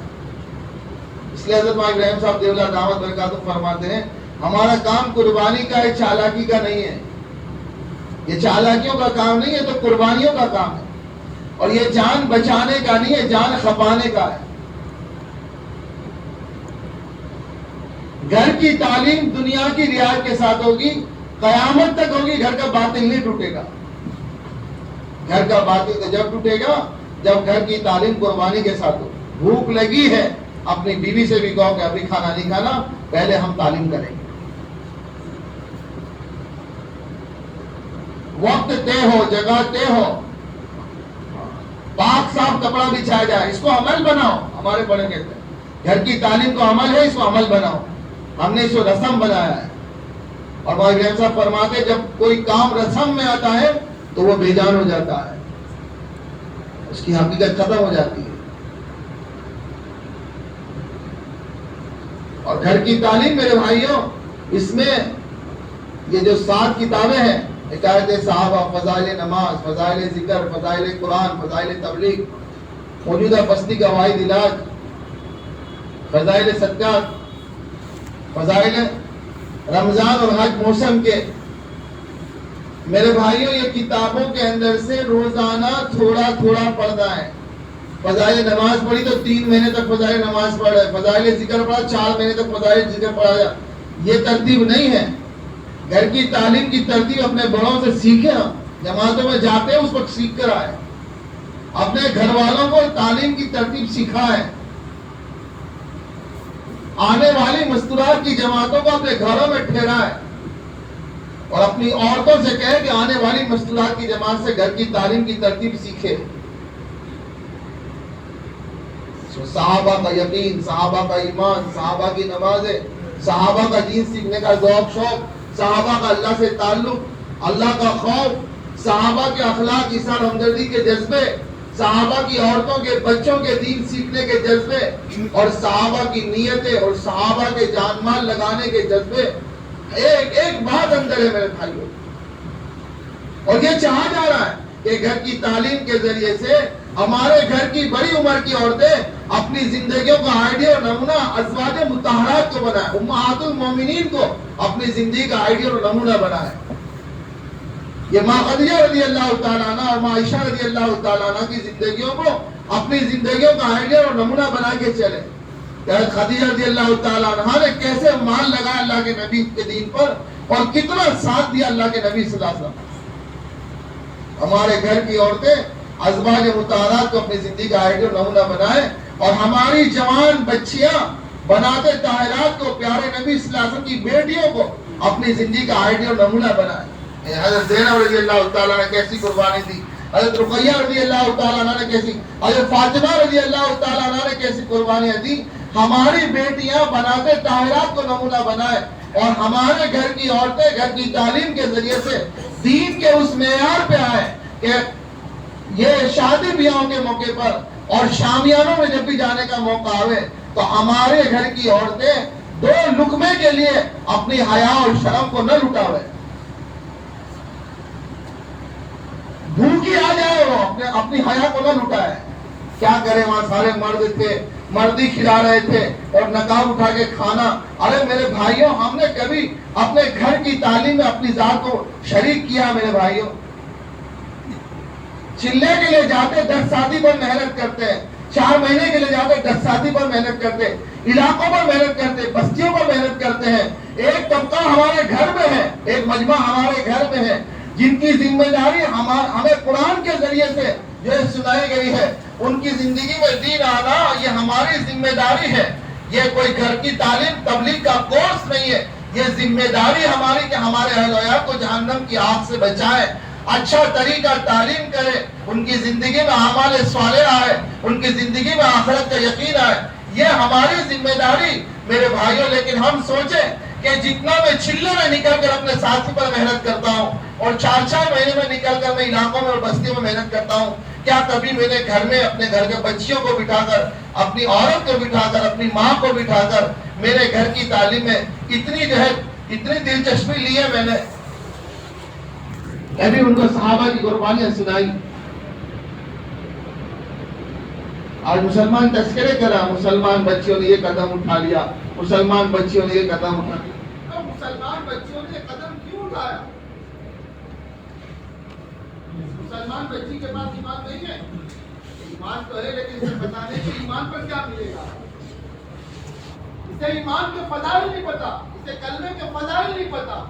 اس لیے حضرت مولانا ابراہیم صاحب دیولہ دعوت برکاتہ فرماتے ہیں ہمارا کام قربانی کا ہے، چالاکی کا نہیں ہے. یہ چالاکیوں کا کام نہیں ہے، تو قربانیوں کا کام ہے. اور یہ جان بچانے کا نہیں ہے، جان کھپانے کا ہے. گھر کی تعلیم دنیا کی رعایت کے ساتھ ہوگی، قیامت تک ہوگی. گھر کا باطل نہیں ٹوٹے گا. گھر کا باطل تو جب ٹوٹے گا جب گھر کی تعلیم قربانی کے ساتھ ہو. بھوک لگی ہے، اپنی بیوی سے بھی کہو کہ ابھی کھانا نہیں کھانا، پہلے ہم تعلیم کریں گے. وقت طے ہو، جگہ طے ہو، پاک صاف کپڑا بچھایا جائے، اس کو عمل بناؤ. ہمارے بڑے کہتے ہیں گھر کی تعلیم کو عمل ہے، اس کو عمل بناؤ. ہم نے اس کو رسم بنایا ہے. اور مولانا ابراہیم صاحب فرماتے جب کوئی کام رسم میں آتا ہے تو وہ بے جان ہو جاتا ہے، اس کی حقیقت ختم ہو جاتی ہے. اور گھر کی تعلیم میرے بھائیوں، اس میں یہ جو 7 کتابیں ہیں، حکایت صحابہ، فضائل نماز، فضائل ذکر، فضائل قرآن، فضائل تبلیغ، موجودہ فصلی کا واحد علاج، فضائل صدقات، فضائل رمضان اور حج موسم کے. میرے بھائیوں یہ کتابوں کے اندر سے روزانہ تھوڑا تھوڑا پڑھنا ہے. فضائل نماز پڑھی تو 3 مہینے تک فضائل نماز پڑھ رہے، فضائل ذکر پڑھا 4 مہینے تک فضائل ذکر پڑھا جا. یہ ترتیب نہیں ہے. گھر کی تعلیم کی ترتیب اپنے بڑوں سے سیکھیں. جماعتوں میں جاتے ہیں اس وقت سیکھ کر آئے. اپنے گھر والوں کو تعلیم کی ترتیب سکھائیں. آنے والی مستورات کی جماعتوں کو اپنے گھروں میں ٹھہرائیں اور اپنی عورتوں سے کہیں کہ آنے والی مستورات کی جماعت سے گھر کی تعلیم کی ترتیب سیکھے. صحابہ کا یقین، صحابہ کا ایمان، صحابہ کی نمازیں، صحابہ کا دین سیکھنے کا ذوق شوق، صحابہ کا اللہ سے تعلق، اللہ کا خوف، صحابہ کے اخلاق، احسان ہمدردی کے جذبے، صحابہ کی عورتوں کے بچوں کے دین سیکھنے کے جذبے، اور صحابہ کی نیتیں اور صحابہ کے جان مال لگانے کے جذبے. ایک ایک بات اندر ہے میرے بھائیوں. اور یہ چاہا جا رہا ہے کہ گھر کی تعلیم کے ذریعے سے ہمارے گھر کی بڑی عمر کی عورتیں اپنی زندگیوں کا آئیڈیا اور نمونہ ازواج مطہرات کو بنائیں، امہات المومنین کو اپنی زندگی کا آئیڈیا اور نمونہ بنائیں. یہ ماں خدیجہ رضی اللہ تعالیٰ عنہ اور ماں عائشہ رضی اللہ تعالیٰ عنہ کی زندگیوں کو اپنی زندگیوں کا آئیڈیا اور نمونہ بنا کے چلے. خدیجہ رضی اللہ تعالیٰ عنہ نے کیسے مال لگایا اللہ کے نبی کے دین پر اور کتنا ساتھ دیا اللہ کے نبی صلی اللہ علیہ وسلم. ہمارے گھر کی عورتیں ازواج مطہرات کو اپنی زندگی کا آئیڈیا اور نمونہ بنائیں. اور ہماری جوان بچیاں بناتے طاہرات کو، پیارے نبی صلی اللہ علیہ وسلم کی بیٹیوں کو اپنی زندگی کا آئیڈیل نمونہ بنائے۔ حضرت زینب رضی اللہ تعالیٰ نے کیسی قربانی دی، حضرت رقیہ رضی اللہ تعالیٰ عنہ نے کیسی، حضرت فاطمہ رضی اللہ تعالیٰ عنہ نے کیسی قربانیاں دی۔ ہماری بیٹیاں بناتے طاہرات کو نمونہ بنائے، اور ہمارے گھر کی عورتیں گھر کی تعلیم کے ذریعے سے دین کے اس معیار پہ آئے کہ یہ شادی بیاہوں کے موقع پر اور شامیانوں میں جب بھی جانے کا موقع آئے تو ہمارے گھر کی عورتیں 2 لقمے کے لیے اپنی حیا اور شرم کو نہ لٹاوے، بھوکی آ جائے وہ اپنی حیا کو نہ لٹائے۔ کیا کرے، وہاں سارے مرد تھے، مردی کھلا رہے تھے اور نقاب اٹھا کے کھانا۔ ارے میرے بھائیوں، ہم نے کبھی اپنے گھر کی تعلیم میں اپنی ذات کو شریک کیا؟ میرے بھائیوں، چلنے کے لیے جاتے 10 شادی پر محنت کرتے ہیں، 4 مہینے کے لیے جاتے 10 شادی پر محنت کرتے، علاقوں پر محنت کرتے، بستیوں پر محنت کرتے ہیں۔ ایک طبقہ ہمارے گھر میں ہے، ایک مجمع ہمارے گھر میں ہے، جن کی ذمہ داری ہمیں قرآن کے ذریعے سے جو سنائی گئی ہے، ان کی زندگی میں دین آنا یہ ہماری ذمہ داری ہے۔ یہ کوئی گھر کی تعلیم تبلیغ کا کورس نہیں ہے، یہ ذمہ داری ہماری کہ ہمارے اہل و عیال کو جہنم کی آگ سے بچائے، اچھا طریقہ تعلیم کرے، ان کی زندگی میں اعمال صالح آئے، ان کی زندگی میں آخرت کا یقین آئے، یہ ہماری ذمہ داری میرے بھائیوں۔ لیکن ہم سوچیں کہ جتنا میں چلے میں نکل کر اپنے ساتھی پر محنت کرتا ہوں اور 4 مہینے میں نکل کر میں علاقوں میں اور بستیوں میں محنت کرتا ہوں، کیا کبھی میرے گھر میں اپنے گھر کے بچیوں کو بٹھا کر، اپنی عورت کو بٹھا کر، اپنی ماں کو بٹھا کر میرے گھر کی تعلیم میں اتنی دلچسپی لی ہے؟ میں نے ابھی ان کو صحابہ کی قربانیاں سنائی۔ آج مسلمان تذکرے کرا، مسلمان بچیوں نے یہ قدم اٹھا لیا، مسلمان بچیوں نے یہ قدم اٹھا لیا۔ مسلمان بچیوں نے یہ قدم کیوں اٹھایا؟ مسلمان بچی کے پاس ایمان نہیں ہے، ایمان تو ہے لیکن اسے پتا نہیں کہ ایمان پر کیا ملے گا، اسے ایمان کے فضائل نہیں پتا، اسے کلمے کے فضائل نہیں پتا،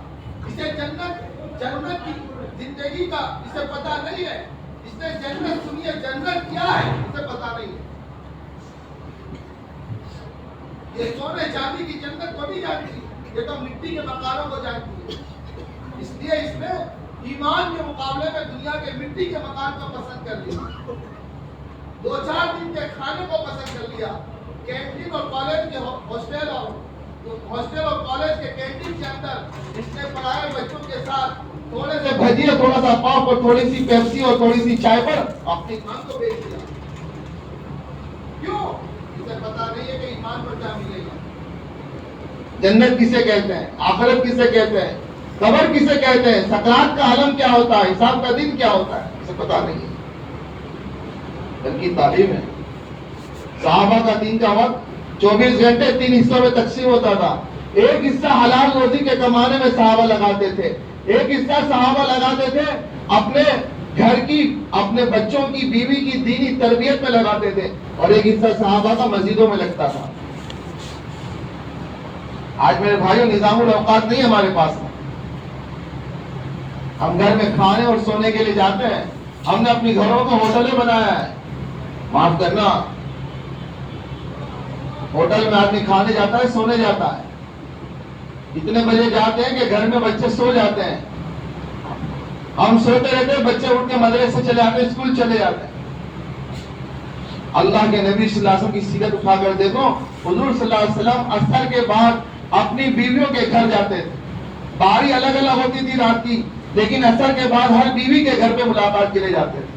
اسے جنت کی زندگی کا اسے پتا نہیں ہے، اس نے جنت سنی ہے، جنت کیا ہے اسے پتا نہیں ہے۔ یہ سونے چاندی کی جنت کو نہیں جانتی، یہ تو مٹی کے مکانوں کو جانتی ہے۔ اس لیے اس نے ایمان کے مقابلے میں دنیا کے مٹی کے مکان کو پسند کر لیا، 2-4 دن کے کھانے کو پسند کر لیا، کینٹین اور کالج کے ہاسٹل اور کالج کے کینٹین کے اندر اس نے پڑھائے بچوں کے ساتھ تھوڑے سے بھجیا، تھوڑا سا پاپ اور تھوڑی سی پیپسی اور تھوڑی سی چائے پر اپنی ماں کو بیچ دیا۔ کیوں؟ اسے پتا نہیں ہے کہ ایمان پر کیا ملے گا، جنت کسے کہتے ہیں، آخرت کسے کہتے ہیں، قبر کسے کہتے ہیں، سکرات کا عالم کیا ہوتا ہے، حساب کا دن کیا ہوتا ہے، اسے پتا نہیں ہے۔ بلکہ تعلیم ہے۔ صحابہ کا دین کا وقت 24 گھنٹے 3 حصوں میں تقسیم ہوتا تھا۔ ایک حصہ حلال روزی کے کمانے میں صحابہ لگاتے تھے، ایک حصہ صحابہ لگاتے تھے اپنے گھر کی، اپنے بچوں کی، بیوی کی دینی تربیت میں لگاتے تھے، اور ایک حصہ صحابہ کا مسجدوں میں لگتا تھا۔ آج میرے بھائیوں نظام الاوقات نہیں ہمارے پاس ہے، ہم گھر میں کھانے اور سونے کے لیے جاتے ہیں، ہم نے اپنی گھروں کو ہوٹلیں بنایا ہے۔ معاف کرنا، ہوٹل میں آدمی کھانے جاتا ہے، سونے جاتا ہے، اتنے بجے جاتے ہیں کہ گھر میں بچے سو جاتے ہیں، ہم سوتے رہتے ہیں، بچے اٹھ کے مدرسے چلے جاتے ہیں، اسکول چلے جاتے ہیں۔ اللہ کے نبی صلی اللہ علیہ وسلم کی سیرت اٹھا کر دیکھو، حضور صلی اللہ علیہ وسلم عصر کے بعد اپنی بیویوں کے گھر جاتے تھے، باری الگ الگ ہوتی تھی رات کی، لیکن عصر کے بعد ہر بیوی کے گھر پہ ملاقات کے لیے جاتے تھے۔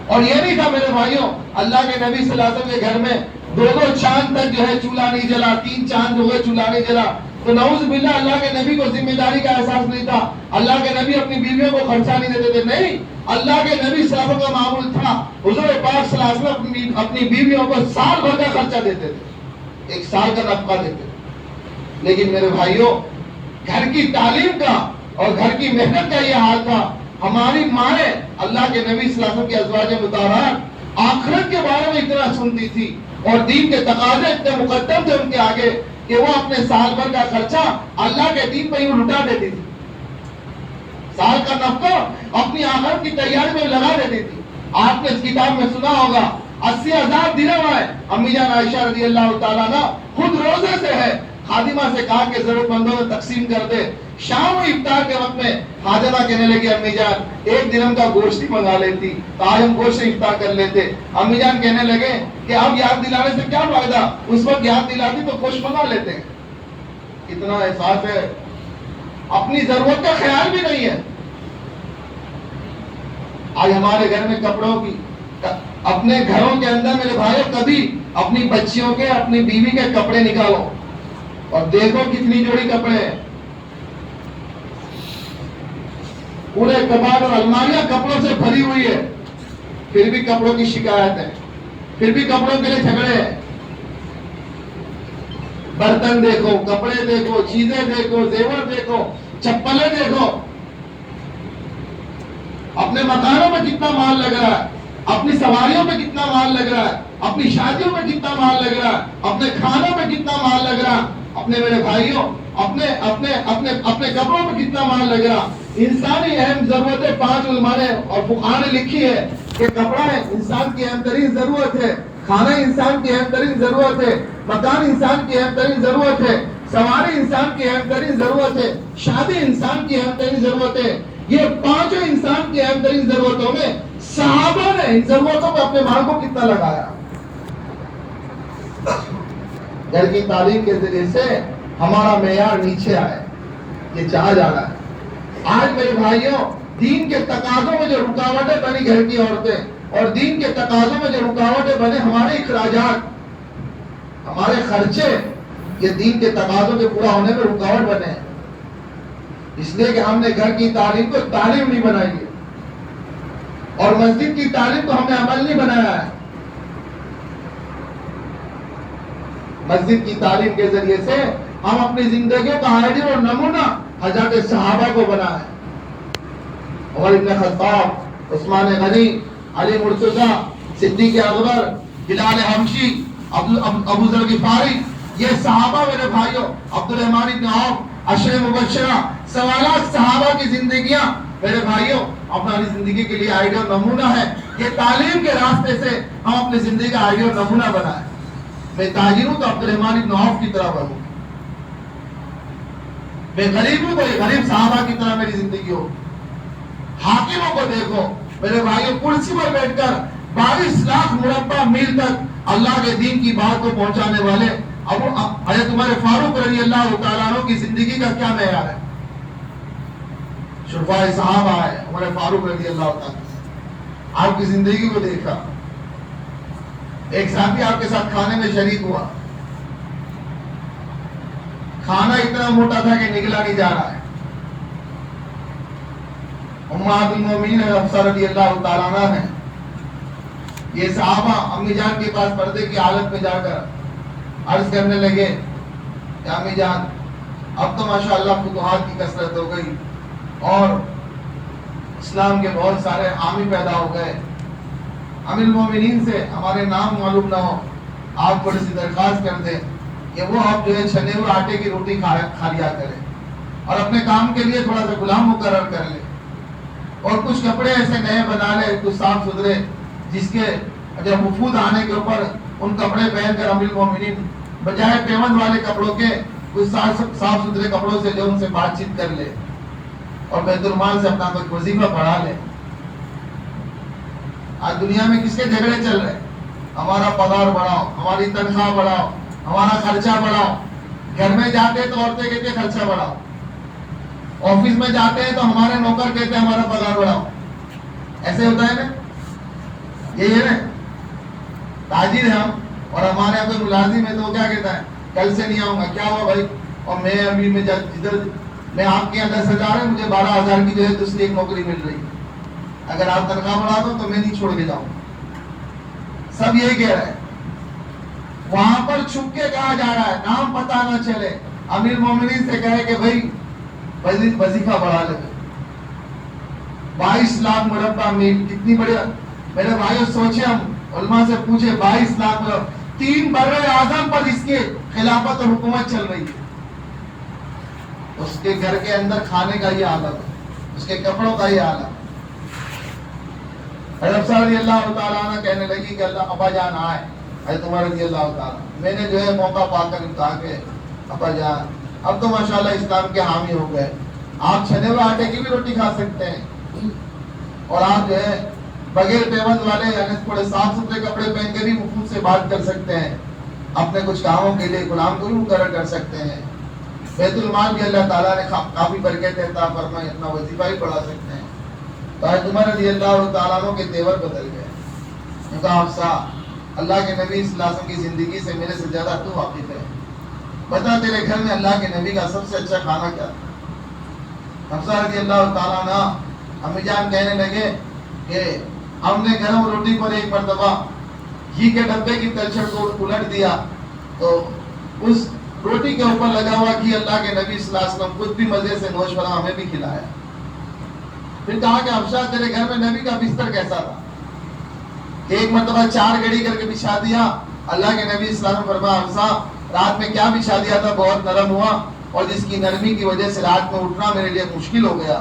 اور یہ نہیں تھا میرے بھائیوں، اللہ کے نبی صلی اللہ علیہ وسلم کے گھر میں 2 چاند تک جو ہے چولہا نہیں جلا، 3 چاند ہو گئے چولہا نہیں جلا، تو نعوذ باللہ اللہ کے نبی کو ذمہ داری کا احساس نہیں تھا، اللہ کے نبی اپنی بیویوں کو خرچہ نہیں دیتے تھے، نہیں، اللہ کے نبی صلی اللہ علیہ وسلم کا معمول تھا، حضور پاک صلی اللہ علیہ وسلم اپنی بیویوں کو سال بھر کا خرچہ دیتے تھے، 1 سال کا نفقہ دیتے تھے۔ لیکن میرے بھائیوں، گھر کی تعلیم کا اور گھر کی محنت کا یہ حال تھا۔ ہماری مائیں اللہ کے نبی صلی اللہ علیہ وسلم کی ازواج مطہرات آخرت کے بارے میں اتنا سنتی تھی اور دین کے تقاضے اتنے مقدم تھے ان کے آگے کہ وہ اپنے سال بھر کا خرچہ اللہ کے دین پہ ہی لٹا دیتی تھی، سال کا نفقہ اپنی آخرت کی تیاری میں لگا دیتی تھی۔ آپ نے اس کتاب میں سنا ہوگا 80,000 درہم ہے. امی جان عائشہ رضی اللہ تعالیٰ عنہ خود روزے سے ہے, خادمہ سے کہا کہ ضرورت مندوں میں تقسیم کر دے. شام و افطار کے وقت میں خادمہ کہنے لگی امی جان 1 درہم کا گوشت ہی منگا لیتی تو آج ہم گوشت سے افطار کر لیتے. امی جان کہنے لگے کہ اب یاد دلانے سے کیا فائدہ, اس وقت یاد دلاتی تو گوشت منگا لیتے. اتنا احساس ہے, اپنی ضرورت کا خیال بھی نہیں ہے. آج ہمارے گھر میں کپڑوں کی, اپنے گھروں کے اندر میرے بھائیوں کبھی اپنی بچیوں کے, اپنی بیوی کے کپڑے نکالو اور دیکھو کتنی جوڑی کپڑے ہیں. پورے کباڑ اور الماریاں کپڑوں سے بھری ہوئی ہے, پھر بھی کپڑوں کی شکایت ہے, پھر بھی کپڑوں کے لیے جھگڑے ہیں. برتن دیکھو, کپڑے دیکھو, چیزیں دیکھو, زیور دیکھو, چپلیں دیکھو. اپنے مکانوں میں کتنا مال لگ رہا ہے, اپنی سواریوں میں کتنا مال لگ رہا ہے, اپنی شادیوں میں کتنا مال لگ رہا ہے, اپنے کھانوں میں کتنا مال لگ رہا ہے. اپنے میرے بھائیوں اپنے اپنے اپنے اپنے کپڑوں میں کتنا مال لگ رہا. انسانی اہم ضرورتیں 5 علماء نے اور فقہاء نے لکھی ہے کہ کپڑا ہے انسان کی اہم ترین ضرورت ہے, کھانا انسان کی اہم ترین ضرورت ہے, مکان انسان کی اہم ترین ضرورت ہے, سواری انسان کی اہم ترین ضرورت ہے, شادی انسان کی اہم ترین ضرورت ہے. یہ 5 انسان کی اہم ترین ضرورتوں میں صحابہ نے ان ضرورتوں پہ اپنے مال کو کتنا لگایا. گھر کی تعلیم کے ذریعے سے ہمارا معیار نیچے آئے, یہ چاہا جا رہا ہے. آج میرے بھائیوں دین کے تقاضوں میں جو رکاوٹیں بنی گھر کی عورتیں, اور دین کے تقاضوں میں جو رکاوٹیں بنے ہمارے اخراجات, ہمارے خرچے, یہ دین کے تقاضوں کے پورا ہونے میں رکاوٹ بنے ہیں. اس لیے کہ ہم نے گھر کی تعلیم کو تعلیم نہیں بنائی ہے, اور مسجد کی تعلیم کو ہم نے عمل نہیں بنایا ہے. مسجد کی تعلیم کے ذریعے سے ہم اپنی زندگیوں کا آئیڈیل اور نمونہ حضرات صحابہ کو بنا ہے. عمر ابن خطاب, عثمان غنی, علی مرتضیٰ, صدیق اکبر, بلال حبشی, ابو ذر غفاری, یہ صحابہ میرے بھائیوں, عبد الرحمن بن عوف, عشر مبشرہ, سوالات صحابہ کی زندگیاں میرے بھائیوں اپنی زندگی کے لیے آئیڈیل نمونہ ہے. یہ تعلیم کے راستے سے ہم اپنی زندگی کا آئیڈیل نمونہ بنائیں. میں تاجر ہوں تو عبد الرحمن بن عوف کی طرح بنوں, میں غریب ہوں تو یہ غریب صحابہ کی طرح میری زندگی ہو. حاکموں کو دیکھو میرے بھائیوں, کرسی پر بیٹھ کر 22 لاکھ مربع میل تک اللہ کے دین کی بات کو پہنچانے والے حضرت عمر فاروق رضی اللہ تعالیٰ عنہ کی زندگی کا کیا معیار ہے. شرفاء صحابہ ہے عمر فاروق رضی اللہ تعالیٰ, آپ کی زندگی کو دیکھا. ایک ساتھی آپ کے ساتھ کھانے میں شریک ہوا, کھانا اتنا موٹا تھا کہ نگلا نہیں جا رہا ہے. امہات المومنین حفصہ رضی اللہ تعالیٰ عنہ ہے, یہ صحابہ امی جان کے پاس پردے کی حالت میں جا کر عرض کرنے لگے کہ امی جان اب تو ماشاءاللہ فتوحات کی کثرت ہو گئی اور اسلام کے بہت سارے حامی پیدا ہو گئے, ام المومنین سے ہمارے نام معلوم نہ ہو, آپ تھوڑی سی درخواست کر دیں کہ وہ آپ جو ہے چھنے ہوئے آٹے کی روٹی کھا لیا کریں اور اپنے کام کے لیے تھوڑا سا غلام مقرر کر لیں, اور کچھ کپڑے ایسے نئے بنا لیں کچھ صاف ستھرے, جس کے جب وفود آنے کے اوپر ان کپڑے پہن کر ام المومنین بجائے پیوند والے کپڑوں کے کچھ صاف ستھرے کپڑوں سے جو ان سے بات چیت کر لے اور بیت المال سے اپنا کوئی وظیفہ پڑھا لے. آج دنیا میں کس کے جھگڑے چل رہے, ہمارا پگار بڑھاؤ, ہماری تنخواہ بڑھاؤ, ہمارا خرچہ بڑھاؤ. گھر میں جاتے ہیں تو عورتیں کہتے ہیں خرچہ بڑھاؤ, آفس میں جاتے ہیں تو ہمارے نوکر کہتے ہیں ہمارا پگار بڑھاؤ. ایسے ہوتا ہے نا, یہی ہے نا. تاجر ہے ہم اور ہمارے یہاں کوئی ملازم ہے تو وہ کیا کہتا ہے کل سے نہیں آؤں گا, کیا ہوا بھائی, اور میں ابھی میں آپ کے یہاں 10,000 ہے, مجھے 12,000 کی جو ہے دوسری ایک نوکری مل رہی, اگر آپ تنخواہ بڑھا دو تو میں نہیں چھوڑ کے جاؤں. سب یہی کہہ رہے ہیں. وہاں پر چھپ کے کہا جا رہا ہے, نام پتہ نہ چلے. امیر مومنین سے کہے کہ بھائی وظیفہ بڑھا لے. 22 لاکھ مربع میل کتنی بڑی. میرے بھائیو سوچے, ہم علماء سے پوچھے 22 لاکھ مربع, 3 بر اعظم پر اس کے خلافت اور حکومت چل رہی ہے. اس کے گھر کے اندر کھانے کا یہ حالت ہے, اس کے کپڑوں کا یہ حالت. حضرت حفصہ رضی اللہ تعالیٰ عنہ کہنے لگی کہ اللہ ابا جان آئے. حضرت عمر رضی اللہ تعالیٰ میں نے جو ہے موقع پا کر کہا کہ ابا جان اب تو ماشاءاللہ اسلام کے حامی ہو گئے, آپ چھنے ہوئے آٹے کی بھی روٹی کھا سکتے ہیں, اور آپ جو ہے بغیر پیوند والے یعنی تھوڑے صاف ستھرے کپڑے پہن کے بھی مفت سے بات کر سکتے ہیں, اپنے کچھ کاموں کے لیے غلام کو بھی مقرر کر سکتے ہیں, بیت المال بھی اللہ تعالیٰ نے کافی برکت عطا فرمائی, اپنا وظیفہ بھی پڑھا سکتے ہیں. تو حضرت عمر رضی اللہ تعالیٰ عنہ کے تیور بدل گئے. ان کا حفصہ اللہ کے نبی صلی اللہ علیہ وسلم کی زندگی سے میرے سے زیادہ تو واقف ہے, بتا تیرے گھر میں اللہ کے نبی کا سب سے اچھا کھانا کیا تھا؟ حفصہ رضی اللہ تعالیٰ عنہ امی جان کہنے لگے کہ ہم نے گرم روٹی پر ایک مرتبہ گھی کے ڈبے کی تلچھٹ کو الٹ دیا تو اس روٹی کے اوپر لگا ہوا گھی اللہ کے نبی صلی اللہ علیہ وسلم خود بھی مزے سے نوش فرما ہمیں بھی کھلایا. پھر کہا کہ حفصہ تیرے گھر میں نبی کا بستر کیسا تھا؟ ایک مرتبہ 4 گڑی کر کے بچھا دیا. اللہ کے نبی صلی اللہ علیہ وسلم فرمایا حفصہ رات میں کیا بچھا دیا تھا, بہت نرم ہوا اور جس کی نرمی کی وجہ سے رات میں اٹھنا میرے لیے مشکل ہو گیا,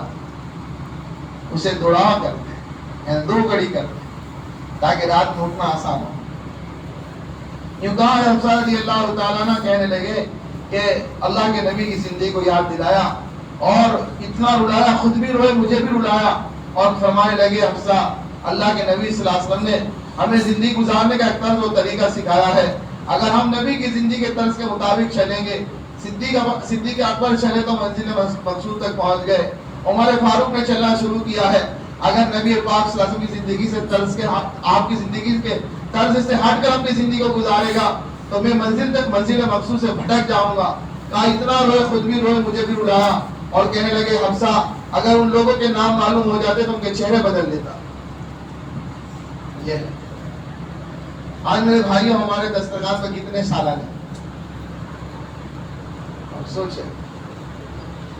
اسے دوڑا کرتے 2 گڑی کرتے تاکہ رات میں اٹھنا آسان ہو. یوں کہا حفصہ رضی اللہ تعالیٰ عنہ کہنے لگے کہ اللہ کے نبی کی زندگی کو یاد دلایا اور اتنا رلایا, خود بھی روئے مجھے بھی رلایا, اور فرمانے لگے حفصہ اللہ کے نبی صلی اللہ علیہ وسلم نے ہمیں زندگی گزارنے کا ایک طرز و طریقہ سکھایا ہے. اگر ہم نبی کی زندگی کے طرز کے مطابق چلیں گے, صدیق اکبر چلے تو منزل مقصود تک پہنچ گئے, عمر فاروق نے چلنا شروع کیا ہے. اگر نبی پاک صلی اللہ علیہ وسلم کی زندگی سے طرز کے آپ کی زندگی کے طرز سے ہٹ کر اپنی زندگی کو گزارے گا تو میں منزل مقصود سے بھٹک جاؤں گا. کہا اتنا روئے خود بھی روئے مجھے بھی رلایا, اور کہنے لگے حفصہ اگر ان لوگوں کے نام معلوم ہو جاتے تو ان کے چہرے بدل دیتا. یہ آج میرے بھائیوں ہمارے دسترخوان پر کتنے سالن ہیں, اب سوچیں.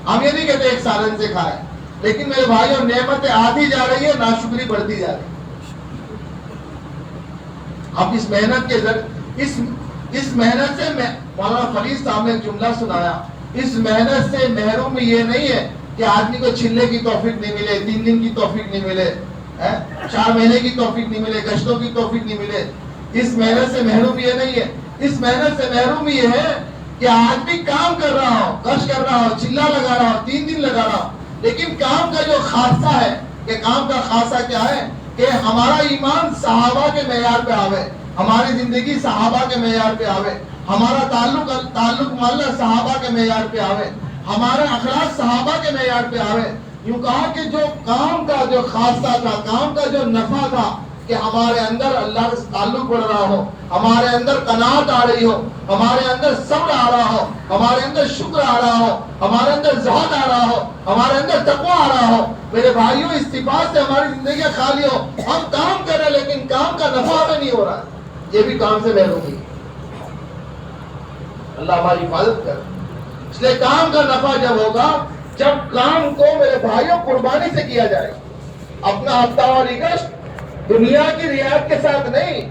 ہم یہ نہیں کہتے ایک سالن سے کھائیں, لیکن میرے بھائیوں نعمتیں آتی جا رہی ہے, ناشکری بڑھتی جا رہی ہے. اب اس محنت کے اس محنت سے مولانا فرید صاحب نے ایک جملہ سنایا, اس محنت سے محروم یہ نہیں ہے کہ آدمی کو چھلنے کی توفیق نہیں ملے, 3 دن کی توفیق نہیں ملے, 4 مہینے کی توفیق نہیں ملے, گشتوں کی توفیق نہیں ملے. اس محنت سے محروم یہ نہیں ہے, اس محنت سے محروم یہ ہے کہ آدمی کام کر رہا ہو, گشت کر رہا ہو, چلا لگا رہا ہو, 3 دن لگا رہا ہو, لیکن کام کا جو خاصہ ہے, کہ کام کا خاصہ کیا ہے کہ ہمارا ایمان صحابہ کے معیار پہ آوے, ہماری زندگی صحابہ کے معیار پہ آوے, ہمارا تعلق مالا صحابہ کے معیار پہ آوے, ہمارا اخلاق صحابہ کے معیار پہ آوے. یوں کہا کہ جو کام کا جو خاصہ تھا, کام کا جو نفع تھا کہ ہمارے اندر اللہ سے تعلق بڑھ رہا ہو, ہمارے اندر قناعت آ رہی ہو, ہمارے اندر صبر آ رہا ہو, ہمارے اندر شکر آ رہا ہو, ہمارے اندر زہد آ رہا ہو, ہمارے اندر تقویٰ آ رہا ہو. میرے بھائیوں اس صفات سے ہماری زندگیاں خالی ہو, ہم کام کر رہے لیکن کام کا نفع ہمیں نہیں ہو رہا, یہ بھی کام سے محرومی. اللہ ہماری حفاظت کر. اس لیے کام کا نفع جب ہوگا جب کام کو میرے بھائیوں قربانی سے کیا جائے, اپنا ہفتہ والی گشت دنیا کی رعایت کے ساتھ نہیں,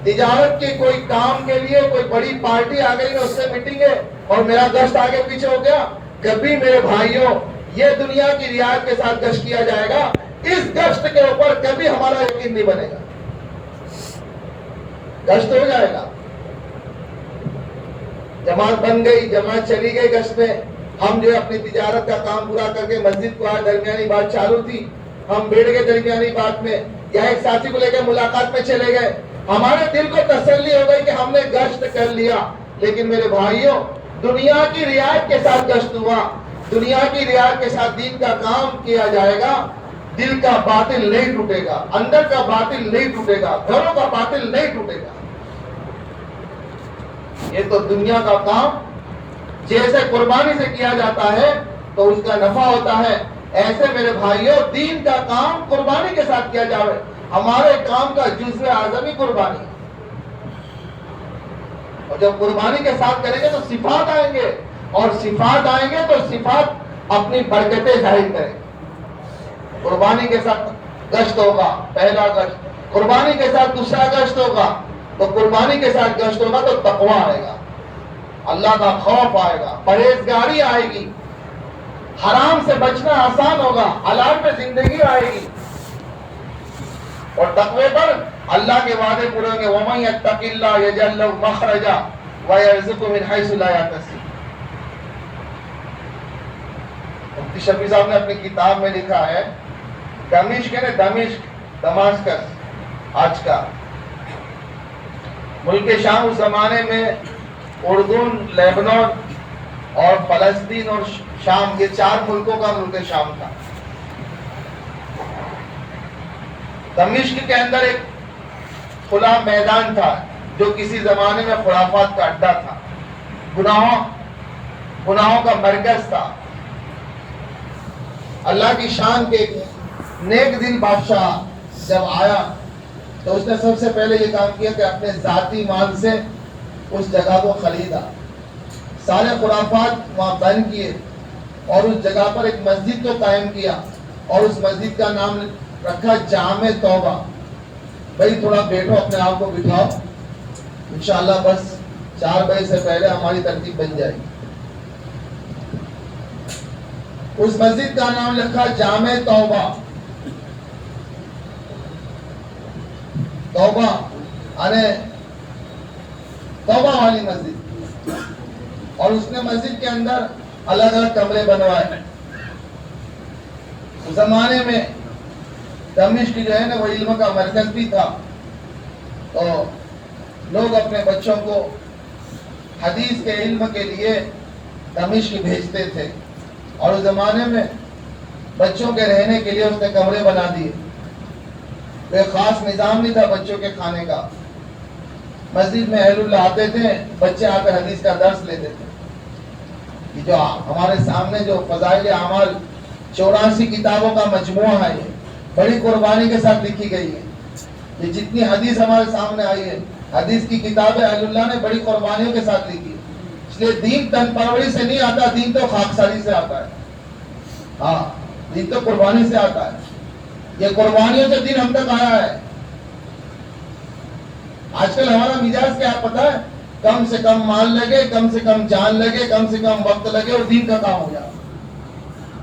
تجارت کے کوئی کام کے لیے کوئی بڑی پارٹی آ گئی, اس سے میٹنگ ہے اور میرا گشت آگے پیچھے ہو گیا. کبھی میرے بھائیوں یہ دنیا کی رعایت کے ساتھ گشت کیا جائے گا, اس گشت کے اوپر کبھی ہمارا یقین نہیں بنے گا. گشت ہو جائے گا, جماعت بن گئی, جماعت چلی گئی گشت میں, ہم جو اپنی تجارت کا کام پورا کر کے مسجد کو آئے, درمیانی بات چالو تھی, ہم بیٹھ گئے درمیانی بات میں, یا ایک ساتھی کو لے کے ملاقات میں چلے گئے, ہمارے دل کو تسلی ہو گئی کہ ہم نے گشت کر لیا. لیکن میرے بھائیوں دنیا کی رعایت کے ساتھ گشت ہوا, دنیا کی رعایت کے ساتھ دین کا کام کیا جائے گا, دل کا باطل نہیں ٹوٹے گا, اندر کا باطل نہیں ٹوٹے گا, گھروں کا باطل نہیں ٹوٹے گا. یہ تو دنیا کا کام جیسے قربانی سے کیا جاتا ہے تو اس کا نفع ہوتا ہے, ایسے میرے بھائیوں دین کا کام قربانی کے ساتھ کیا جائے. ہمارے کام کا جزو اعظم ہی قربانی, اور جب قربانی کے ساتھ کریں گے تو صفات آئیں گے, اور صفات آئیں گے تو صفات اپنی برکتیں ظاہر کریں گے. قربانی کے ساتھ گشت ہوگا, پہلا گشت, قربانی کے ساتھ دوسرا گشت ہوگا, تو قربانی کے ساتھ گشت ہوگا تو تقویٰ آئے گا, اللہ کا خوف آئے گا, پرہیزگاری آئے گی, حرام سے بچنا آسان ہوگا, حلال میں زندگی آئے گی. اور تقوی پر اللہ کے وعدے پورے ہوں گے. وَمَن يَتَّقِ اللَّهَ يَجْعَل لَّهُ مَخْرَجًا وَيَرْزُقْهُ مِنْ حَيْثُ لَا يَحْتَسِبُ. مفتی شفیع صاحب نے اپنی کتاب میں لکھا ہے دمشق آج کا ملک شام اس زمانے میں اردن، لیبنان اور فلسطین اور شام، یہ 4 ملکوں کا ملک شام تھا. دمشق کے اندر ایک کھلا میدان تھا جو کسی زمانے میں خرافات کا اڈا تھا، گناہوں کا مرکز تھا. اللہ کی شان کے ایک نیک دل بادشاہ جب آیا تو اس نے سب سے پہلے یہ کام کیا کہ اپنے ذاتی مال سے اس جگہ کو خریدا، سارے خرافات وہاں بند کیے اور اس جگہ پر ایک مسجد کو قائم کیا اور اس مسجد کا نام رکھا جامع توبہ. بھائی تھوڑا بیٹھو، اپنے آپ کو بٹھاؤ، انشاءاللہ بس 4 بجے سے پہلے ہماری ترتیب بن جائے گی. اس مسجد کا نام لکھا جامع توبہ. توبہ یعنی توبہ والی مسجد. اور اس نے مسجد کے اندر الگ الگ کمرے بنوائے. اس زمانے میں دمشق جو ہے نا وہ علم کا مرکز بھی تھا، تو لوگ اپنے بچوں کو حدیث کے علم کے لیے دمشق بھیجتے تھے. اور اس زمانے میں بچوں کے رہنے کے لیے اس نے کمرے بنا دیے. کوئی خاص نظام نہیں تھا بچوں کے کھانے کا. مسجد میں اہل اللہ آتے تھے، بچے آ کر حدیث کا درس لیتے تھے. یہ جو ہمارے سامنے جو فضائل اعمال 84 کتابوں کا مجموعہ ہے، یہ بڑی قربانی کے ساتھ لکھی گئی ہے. یہ جتنی حدیث ہمارے سامنے آئی ہے، حدیث کی کتابیں اہل اللہ نے بڑی قربانیوں کے ساتھ لکھی ہے. اس لیے دین تن پروری سے نہیں آتا، دین تو خاکساری سے آتا ہے. ہاں، دین تو قربانی سے آتا ہے. یہ قربانیوں سے دین ہم تک آیا ہے. آج کل ہمارا مزاج کیا پتا ہے؟ کم سے کم مال لگے، کم سے کم جان لگے، کم سے کم وقت لگے اور دین کا کام ہو جائے.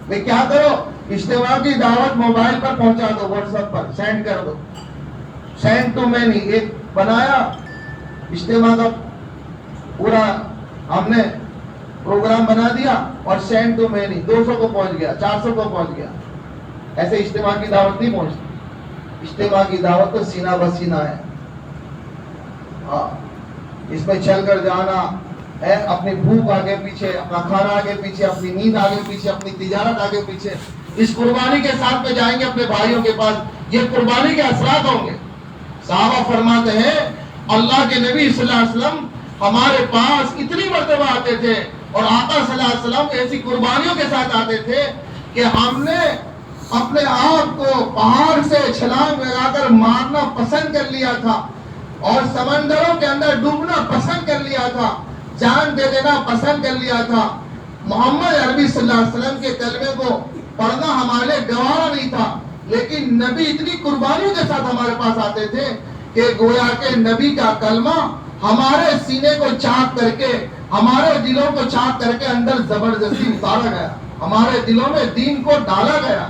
میں کیا کرو، اجتماع کی دعوت موبائل پر پہنچا دو، واٹس ایپ پر سینڈ کر دو. سینڈ تو میں نہیں، ایک بنایا اجتماع کا پورا ہم نے پروگرام بنا دیا اور سینڈ تو میں نہیں، 200 کو پہنچ گیا، 400 کو پہنچ گیا. ایسے اجتماع کی دعوت نہیں پہنچتی. اجتماع کی دعوت تو سینہ بسینہ ہے. ہاں، اس میں چل کر جانا ہے، اپنی بھوک آگے پیچھے، اپنا کھانا آگے پیچھے، اپنی نیند آگے پیچھے، اپنی تجارت آگے پیچھے. اس قربانی کے ساتھ میں جائیں گے اپنے بھائیوں کے پاس، یہ قربانی کے اثرات ہوں گے. صحابہ فرماتے ہیں اللہ کے نبی صلی اللہ علیہ وسلم ہمارے پاس اتنی مرتبہ آتے تھے اور آقا صلی اللہ علیہ وسلم ایسی قربانیوں کے ساتھ آتے تھے کہ ہم نے اپنے آپ کو پہاڑ سے چھلانگ لگا کر مارنا پسند کر لیا تھا اور سمندروں کے اندر ڈوبنا پسند کر لیا تھا، جان دے دینا پسند کر لیا تھا. محمد عربی صلی اللہ علیہ وسلم کے کلمے کو پڑھنا ہمارے گوارا نہیں تھا، لیکن نبی اتنی قربانیوں کے ساتھ ہمارے پاس آتے تھے کہ گویا کہ نبی کا کلمہ ہمارے سینے کو چاک کر کے، ہمارے دلوں کو چاک کر کے اندر زبردستی اتارا گیا، ہمارے دلوں میں دین کو ڈالا گیا.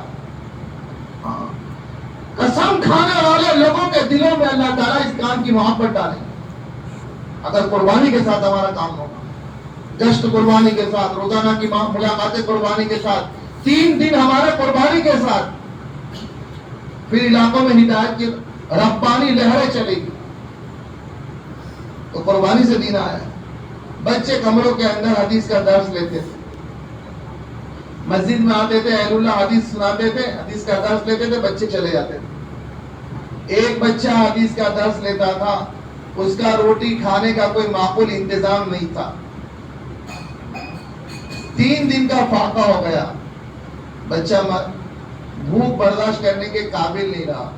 قسم کھانے والے لوگوں کے دلوں میں اللہ تعالیٰ اس کام کی محبت ڈالے اگر قربانی کے ساتھ ہمارا کام ہوگا. گشت قربانی کے ساتھ، روزانہ کی ملاقاتیں قربانی کے ساتھ، 3 دن ہمارے قربانی کے ساتھ، پھر علاقوں میں ہدایت کی ربانی لہریں چلے گی. تو قربانی سے دین آیا ہے. بچے کمروں کے اندر حدیث کا درس لیتے تھے، مسجد میں آتے تھے، اہل اللہ حدیث سناتے تھے، حدیث کا درس لیتے تھے، بچے چلے جاتے تھے. ایک بچہ حدیث کا درس لیتا تھا، اس کا روٹی کھانے کا کوئی معقول انتظام نہیں تھا. 3 دن کا فاقہ ہو گیا، بچہ بھوک برداشت کرنے کے قابل نہیں رہا.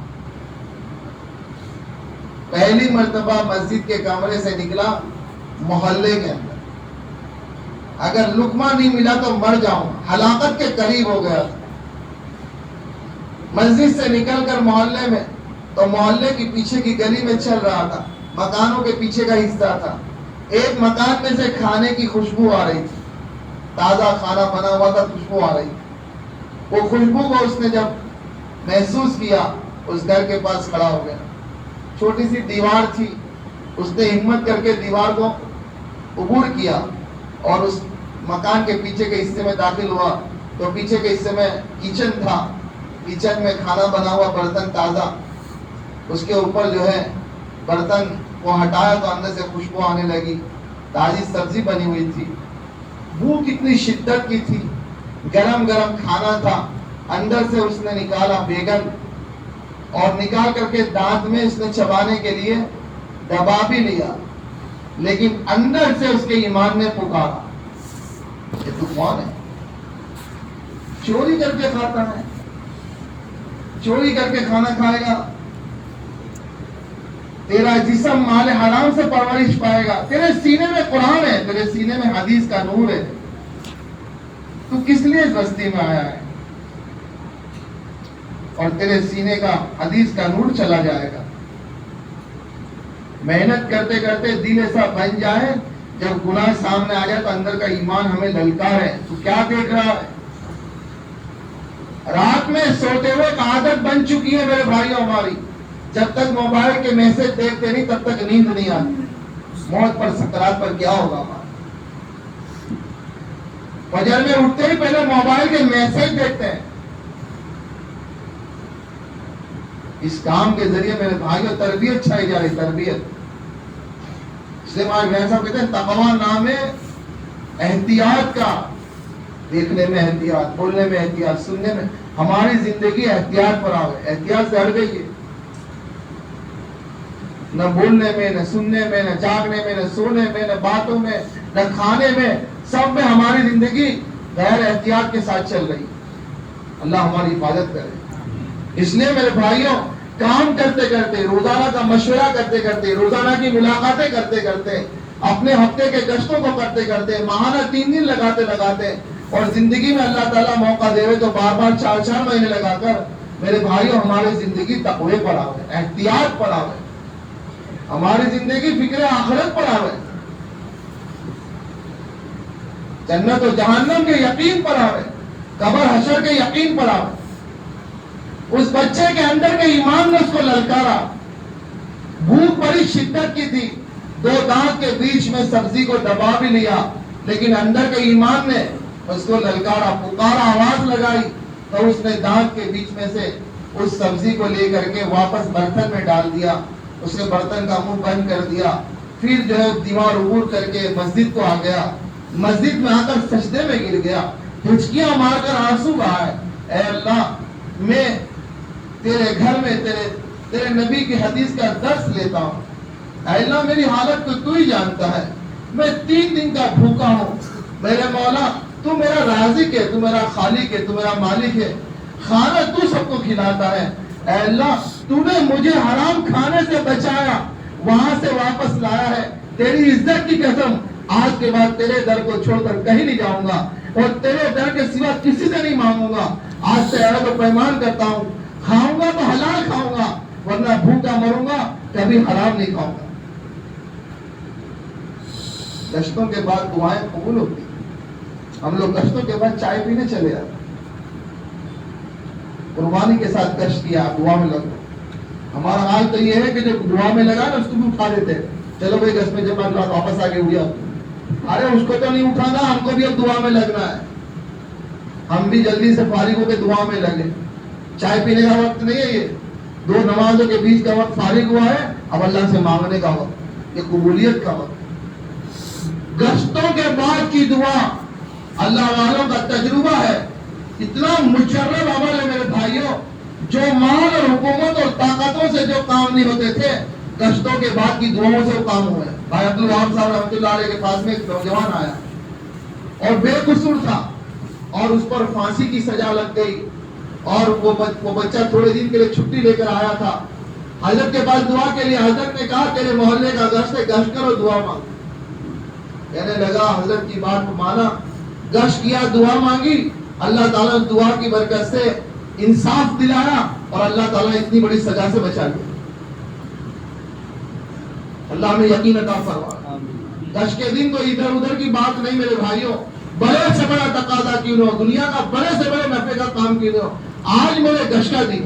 پہلی مرتبہ مسجد کے کمرے سے نکلا محلے کے اندر، اگر لقمہ نہیں ملا تو مر جاؤں، ہلاکت کے قریب ہو گیا. مسجد سے نکل کر محلے میں، تو محلے کی پیچھے کی گلی میں چل رہا تھا، مکانوں کے پیچھے کا حصہ تھا. ایک مکان میں سے کھانے کی خوشبو آ رہی تھی، تازہ کھانا بنا ہوا تھا، خوشبو آ رہی تھی. وہ خوشبو کو اس نے جب محسوس کیا اس گھر کے پاس کھڑا ہو گیا. چھوٹی سی دیوار تھی, اس نے ہمت کر کے دیوار کو عبور کیا اور اس مکان کے پیچھے کے حصے میں داخل ہوا تو پیچھے کے حصے میں کچن تھا. کچن میں کھانا بنا ہوا, برتن تازہ, اس کے اوپر جو ہے برتن کو ہٹایا تو اندر سے خوشبو آنے لگی. تازی سبزی بنی ہوئی تھی, بھوک اتنی شدت کی تھی, گرم گرم کھانا تھا. اندر سے اس نے نکالا بیگن اور نکال کر کے دانت میں اس نے چبانے کے لیے دبا بھی لیا, لیکن اندر سے اس کے ایمان نے پکارا, یہ تو کون ہے؟ چوری کر کے کھاتا ہے, چوری کر کے کھانا کھائے گا, تیرا جسم مال حرام سے پرورش پائے گا. تیرے سینے میں قرآن ہے, تیرے سینے میں حدیث کا نور ہے, تو کس لیے اس بستی میں آیا ہے؟ اور تیرے سینے کا حدیث کا نور چلا جائے گا. محنت کرتے کرتے دل ایسا بن جائے, جب گناہ سامنے آ جائے تو اندر کا ایمان ہمیں للکار ہے. تو کیا دیکھ رہا ہے؟ رات میں سوتے ہوئے ایک عادت بن چکی ہے میرے بھائیوں ہماری. جب تک موبائل کے میسج دیکھتے نہیں تب تک نیند نہیں آتی. موت پر سکرات پر کیا ہوگا ہمارا؟ فجر میں اٹھتے ہی پہلے موبائل کے میسج دیکھتے ہیں. اس کام کے ذریعے میرے بھائیوں تربیت چھائی جا رہی, تربیت. اس لیے ہمارے بھائی صاحب کہتے ہیں تقویٰ نام ہے احتیاط کا. دیکھنے میں احتیاط, بولنے میں احتیاط, سننے میں. ہماری زندگی احتیاط پر آوے, احتیاط سے ہٹ گئی ہے. نہ بولنے میں, نہ سننے میں, نہ جاگنے میں, نہ سونے میں, نہ باتوں میں, نہ کھانے میں, سب میں ہماری زندگی غیر احتیاط کے ساتھ چل رہی. اللہ ہماری حفاظت کرے. اس لیے میرے بھائیوں کام کرتے کرتے, روزانہ کا مشورہ کرتے کرتے, روزانہ کی ملاقاتیں کرتے کرتے, اپنے ہفتے کے گشتوں کو کرتے کرتے, ماہانہ 3 دن لگاتے لگاتے, اور زندگی میں اللہ تعالیٰ موقع دے تو بار بار 4 مہینے لگا کر میرے بھائیوں ہماری زندگی تقوی پر آوے, احتیاط پر آوے, ہماری زندگی فکر آخرت پر آوے, جنت و جہنم کے یقین پر آوے, قبر حشر کے یقین پر آوے. اس بچے کے اندر کے ایمان نے اس کو للکارا. بھوک بڑی شدت کی تھی, 2 دانت کے بیچ میں سبزی کو دبا بھی لیا, لیکن اندر کے ایمان نے اس کو للکارا, پکارا, آواز لگائی تو اس نے دانت کے بیچ میں سے اس سبزی کو لے کر کے واپس برتن میں ڈال دیا. اس نے برتن کا منہ بند کر دیا. پھر جو ہے دیوار عبور کر کے مسجد کو آ گیا. مسجد میں آ کر سجدے میں گر گیا, ہچکیاں مار کر آنسو بہائے, اے اللہ میں تیرے گھر میں تیرے نبی کی حدیث کا درس لیتا ہوں. اے اللہ میری حالت کو تو ہی جانتا ہے, میں 3 دن کا بھوکا ہوں. میرے مولا تو میرا رازق ہے, تو میرا خالق ہے, تو میرا مالک ہے, کھانا تو سب کو کھلاتا ہے. اے اللہ تو نے مجھے حرام کھانے سے بچایا, وہاں سے واپس لایا ہے. تیری عزت کی قسم آج کے بعد تیرے در کو چھوڑ کر کہیں نہیں جاؤں گا, اور تیرے در کے سوا کسی سے نہیں مانگوں گا. آج سے عہد و پیمان کرتا ہوں, کھاؤں گا تو حلال کھاؤں گا, ورنہ بھوکا مروں گا, کبھی حرام نہیں کھاؤں گا. گشتوں کے بعد دعائیں قبول ہوتی. ہم لوگ گشتوں کے بعد چائے پینے چلے جاتے, قربانی کے ساتھ گشت کیا, دعا میں لگو. ہمارا حال تو یہ ہے کہ جو دعا میں لگا نا اس کو بھی اٹھا دیتے, چلو بھائی گشت میں جب واپس آ کے اڑیا. ارے اس کو تو نہیں اٹھانا, ہم کو بھی اب دعا میں لگنا ہے. ہم بھی جلدی سے فارغ ہو کے دعا میں لگے. چائے پینے کا وقت نہیں ہے, یہ 2 نمازوں کے بیچ کا وقت فارغ ہوا ہے, اب اللہ سے مانگنے کا وقت, یہ قبولیت کا وقت. گشتوں کے بعد کی دعا اللہ والوں کا تجربہ ہے, اتنا مجرب عمل ہے میرے بھائیوں. جو مال اور حکومت اور طاقتوں سے جو کام نہیں ہوتے تھے, گشتوں کے بعد کی دعاؤں سے وہ کام ہوئے. بھائی عبدالوہاب صاحب رحمۃ اللہ علیہ کے پاس میں ایک نوجوان آیا اور بے قصور تھا, اور اس پر پھانسی کی سزا لگ گئی, اور وہ بچہ تھوڑے دن کے لیے چھٹی لے کر آیا تھا. حضرت کے پاس دعا کے لیے, حضرت نے کہا تیرے محلے کا گشت ہے, گشت کرو, دعا مانگ. کہنے لگا, حضرت کی بات کو مانا, گشت کیا, دعا مانگی, اللہ تعالیٰ نے دعا کی برکت سے انصاف دلایا, اور اللہ تعالیٰ نے اتنی بڑی سزا سے بچا لیا. اللہ میں یقین عطا فرما. گشت کے دن تو ادھر ادھر کی بات نہیں میرے بھائیوں, بڑے سے بڑا تقاضا کیوں نہ ہو, دنیا کا بڑے سے بڑے نفع کا کام کیوں نہ ہو, آج میرے گشت کا دن.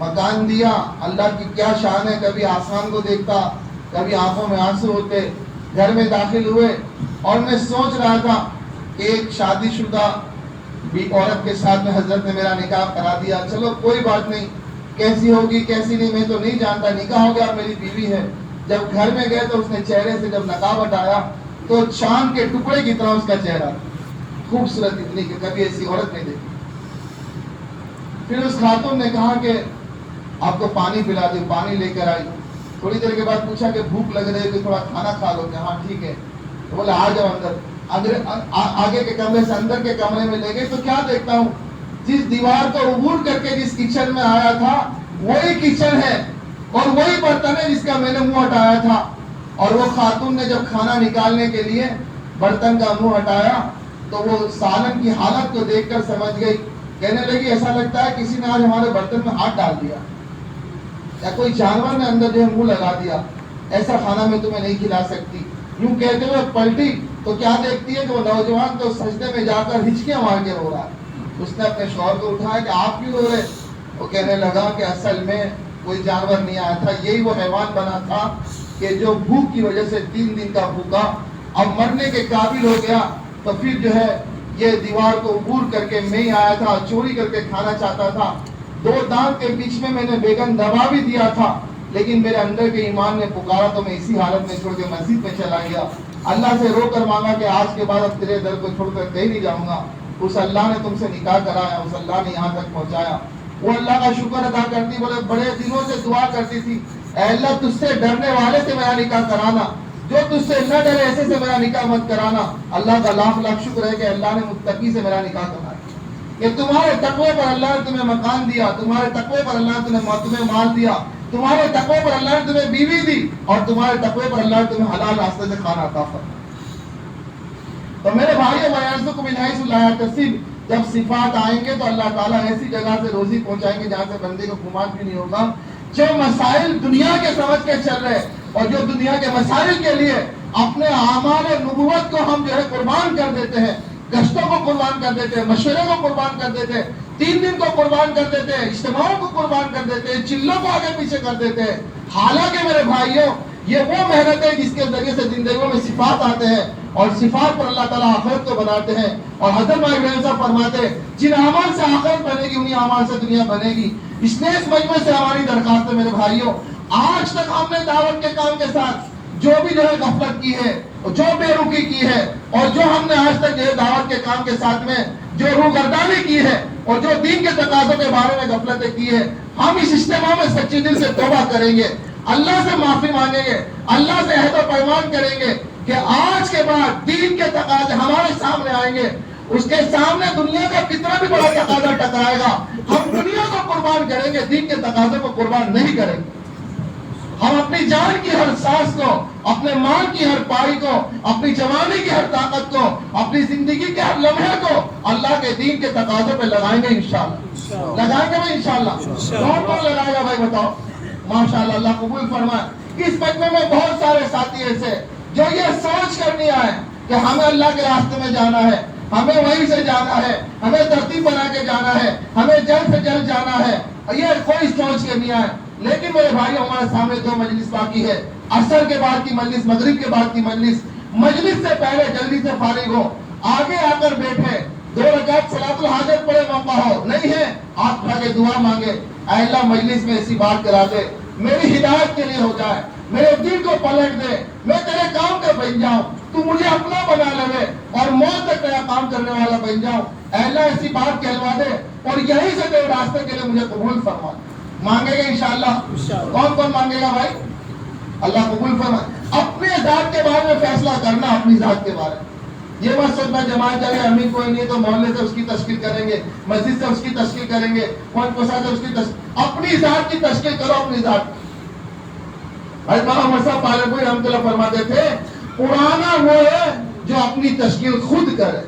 مکان دیا. اللہ کی کیا شان ہے, کبھی آسمان کو دیکھتا, کبھی آنکھوں میں آنسو ہوتے. گھر میں داخل ہوئے اور میں سوچ رہا تھا کہ ایک شادی شدہ بھی عورت کے ساتھ میں حضرت نے میرا نکاح کرا دیا, چلو کوئی بات نہیں, کیسی ہوگی کیسی نہیں میں تو نہیں جانتا, نکاح ہو گیا, میری بیوی ہے. جب گھر میں گئے تو اس نے چہرے سے جب نقاب ہٹایا تو چاند کے ٹکڑے کی طرح اس کا چہرہ, خوبصورت اتنی کہ کبھی ایسی عورت نہیں دیکھی. پھر اس خاتون نے کہا کہ آپ کو پانی پلا دوں, پانی لے کر آئی. تھوڑی دیر کے بعد پوچھا کہ بھوک لگ رہی ہے کہ تھوڑا کھانا کھا لو, کہ ہاں ٹھیک ہے. تو بولا آ جاؤ اندر. آگے کے کمرے سے اندر کے کمرے میں لے گئے تو کیا دیکھتا ہوں, جس دیوار کو عبور کر کے جس کچن میں آیا تھا وہی کچن ہے اور وہی برتن ہے جس کا میں نے منہ ہٹایا تھا. اور وہ خاتون نے جب کھانا نکالنے کے لیے برتن کا منہ ہٹایا تو وہ سالن کی حالت کو دیکھ کر سمجھ گئی. کہنے لگی ایسا لگتا ہے کسی نے آج ہمارے برتن میں ہاتھ ڈال دیا یا کوئی جانور نے اندر جو ہے منہ لگا دیا, ایسا کھانا میں تمہیں نہیں کھلا سکتی. یوں کہتے ہوئے پلٹی تو کیا دیکھتی ہے کہ وہ نوجوان تو سجدے میں جا کر ہچکیاں مار کے رو رہا ہے. اس نے اپنے شوہر کو اٹھایا کہ آپ کیوں رو رہے؟ وہ کہنے لگا کہ اصل میں کوئی جانور نہیں آیا تھا, یہی وہ حیوان بنا تھا کہ جو بھوک کی وجہ سے 3 دن کا بھوکا اب مرنے کے قابل ہو گیا. تو پھر جو ہے یہ دیوار کو عبور کر کے میں ہی آیا تھا, چوری کر کے کھانا چاہتا تھا. 2 دانت کے بیچ میں نے بیگن دبا بھی دیا تھا, لیکن میرے اندر کے ایمان نے پکارا تو میں اسی حالت میں چھوڑ کے مسجد میں چلا گیا. اللہ سے رو کر مانگا کہ آج کے بعد اب تیرے در کو چھوڑ کر کہیں نہیں جاؤں گا. اس اللہ نے تم سے نکاح کرایا, اس اللہ نے یہاں تک پہنچایا. وہ اللہ کا شکر ادا کرتی, بولے بڑے دنوں سے دعا کرتی تھی, اے اللہ تجھ سے ڈرنے والے سے میرا نکاح کرانا, جو تجھ سے نہ ڈرے ایسے سے میرا نکاح مت کرانا. اللہ کا لاکھ لاکھ شکر ہے کہ اللہ نے متقی سے میرا نکاح کرایا. کہ تمہارے تقوی پر اللہ نے تمہیں مکان دیا, تمہارے تقوی پر اللہ نے تمہیں مال دیا, تمہارے تقوی پر اللہ نے تمہیں بیوی دی, اور تمہارے تقوی پر اللہ نے تمہیں حلال راستے سے کھانا عطا فرمایا. تو میرے بھائیو وَيَرْزُقُ مِنْ حَيْثُ لَا يَحْتَسِبُ, جب صفات آئیں گے تو اللہ تعالیٰ ایسی جگہ سے روزی پہنچائیں گے جہاں سے بندے کو گمان بھی نہیں ہوگا. جو مسائل دنیا کے سمجھ کے چل رہے اور جو دنیا کے مسائل کے لیے اپنے اعمال نبوت کو ہم جو ہے قربان کر دیتے ہیں, گشتوں کو قربان کر دیتے ہیں, مشورے کو قربان کر دیتے ہیں, 3 دن کو قربان کر دیتے ہیں, اجتماعوں کو قربان کر دیتے ہیں, چلوں کو آگے پیچھے کر دیتے ہیں. حالانکہ میرے بھائیوں یہ وہ محنت ہے جس کے ذریعے سے زندگیوں میں صفات آتے ہیں اور صفات پر اللہ تعالیٰ آخرت کو بناتے ہیں. اور حضرت ابراہیم صاحب فرماتے ہیں جن اعمال سے آخرت بنے گی انہی اعمال سے دنیا بنے گی. اس لیے اس مجمع سے ہماری درخواست ہے میرے بھائیوں, آج تک ہم نے دعوت کے کام کے ساتھ جو بھی جو ہے غفلت کی ہے, جو بے رخی کی ہے, اور جو ہم نے آج تک جو ہے دعوت کے کام کے ساتھ میں جو روگردانی کی ہے اور جو دین کے تقاضوں کے بارے میں غفلتیں کی ہے, ہم اس اجتماع میں سچے دل سے توبہ کریں گے, اللہ سے معافی مانگیں گے, اللہ سے عہد و پیمان کریں گے کہ آج کے بعد دین کے تقاضے ہمارے سامنے آئیں گے, اس کے سامنے دنیا کا کتنا بھی بڑا تقاضا ٹکرائے گا, ہم دنیا کو قربان کریں گے, دین کے تقاضے کو قربان نہیں کریں گے. ہم اپنی جان کی ہر سانس کو, اپنے مال کی ہر پائی کو, اپنی جوانی کی ہر طاقت کو, اپنی زندگی کے ہر لمحے کو اللہ کے دین کے تقاضوں پہ لگائیں گے انشاءاللہ. لگائیں گے بھائی انشاءاللہ. کون لگائے گا بھائی بتاؤ؟ ماشاءاللہ, اللہ قبول فرمائے. اس مجمع میں بہت سارے ساتھی ایسے جو یہ سوچ کر نہیں آئے کہ ہمیں اللہ کے راستے میں جانا ہے, ہمیں وہیں سے جانا ہے, ہمیں ترتیب بنا کے جانا ہے, ہمیں جلد سے جلد جانا ہے, یہ کوئی سوچ کے نہیں آئے. لیکن میرے بھائی ہمارے سامنے 2 مجلس باقی ہے, عصر کے بعد کی مجلس, مغرب کے بعد کی مجلس. مجلس سے پہلے جلدی سے فارغ ہو, آگے آ کر بیٹھے, 2 رکعت صلاۃ الحاجت پڑھے, موقع ہو نہیں ہے آپ کھڑا کے دعا مانگے, اے اللہ مجلس میں ایسی بات کرا دے میری ہدایت کے لیے ہو جائے, میرے دل کو پلٹ دے, میں تیرے کام کا بن جاؤں, تو مجھے اپنا بنا لے اور موت تک تیرا کام کرنے والا بن جاؤں. اے اللہ ایسی بات کہلوا دے اور یہیں سے تیرے راستے کے لیے مجھے قبول فرما. مانگے گا انشاءاللہ. کون کون مانگے گا بھائی؟ اللہ قبول فرمائے. اپنے ذات کے بارے میں فیصلہ کرنا, اپنی ذات کے بارے میں. یہ مت سوچنا جماعت جائے امین کوئی نہیں تو محلے سے اس کی تشکیل کریں گے, مسجد سے اس کی تشکیل کریں گے, کون کو ساتھ اس کی اپنی ذات کی تشکیل کرو, اپنی ذات. بھائی محمد صاحب پالپوری رحمۃ اللہ فرماتے تھے پرانا وہ ہے جو اپنی تشکیل خود کرے,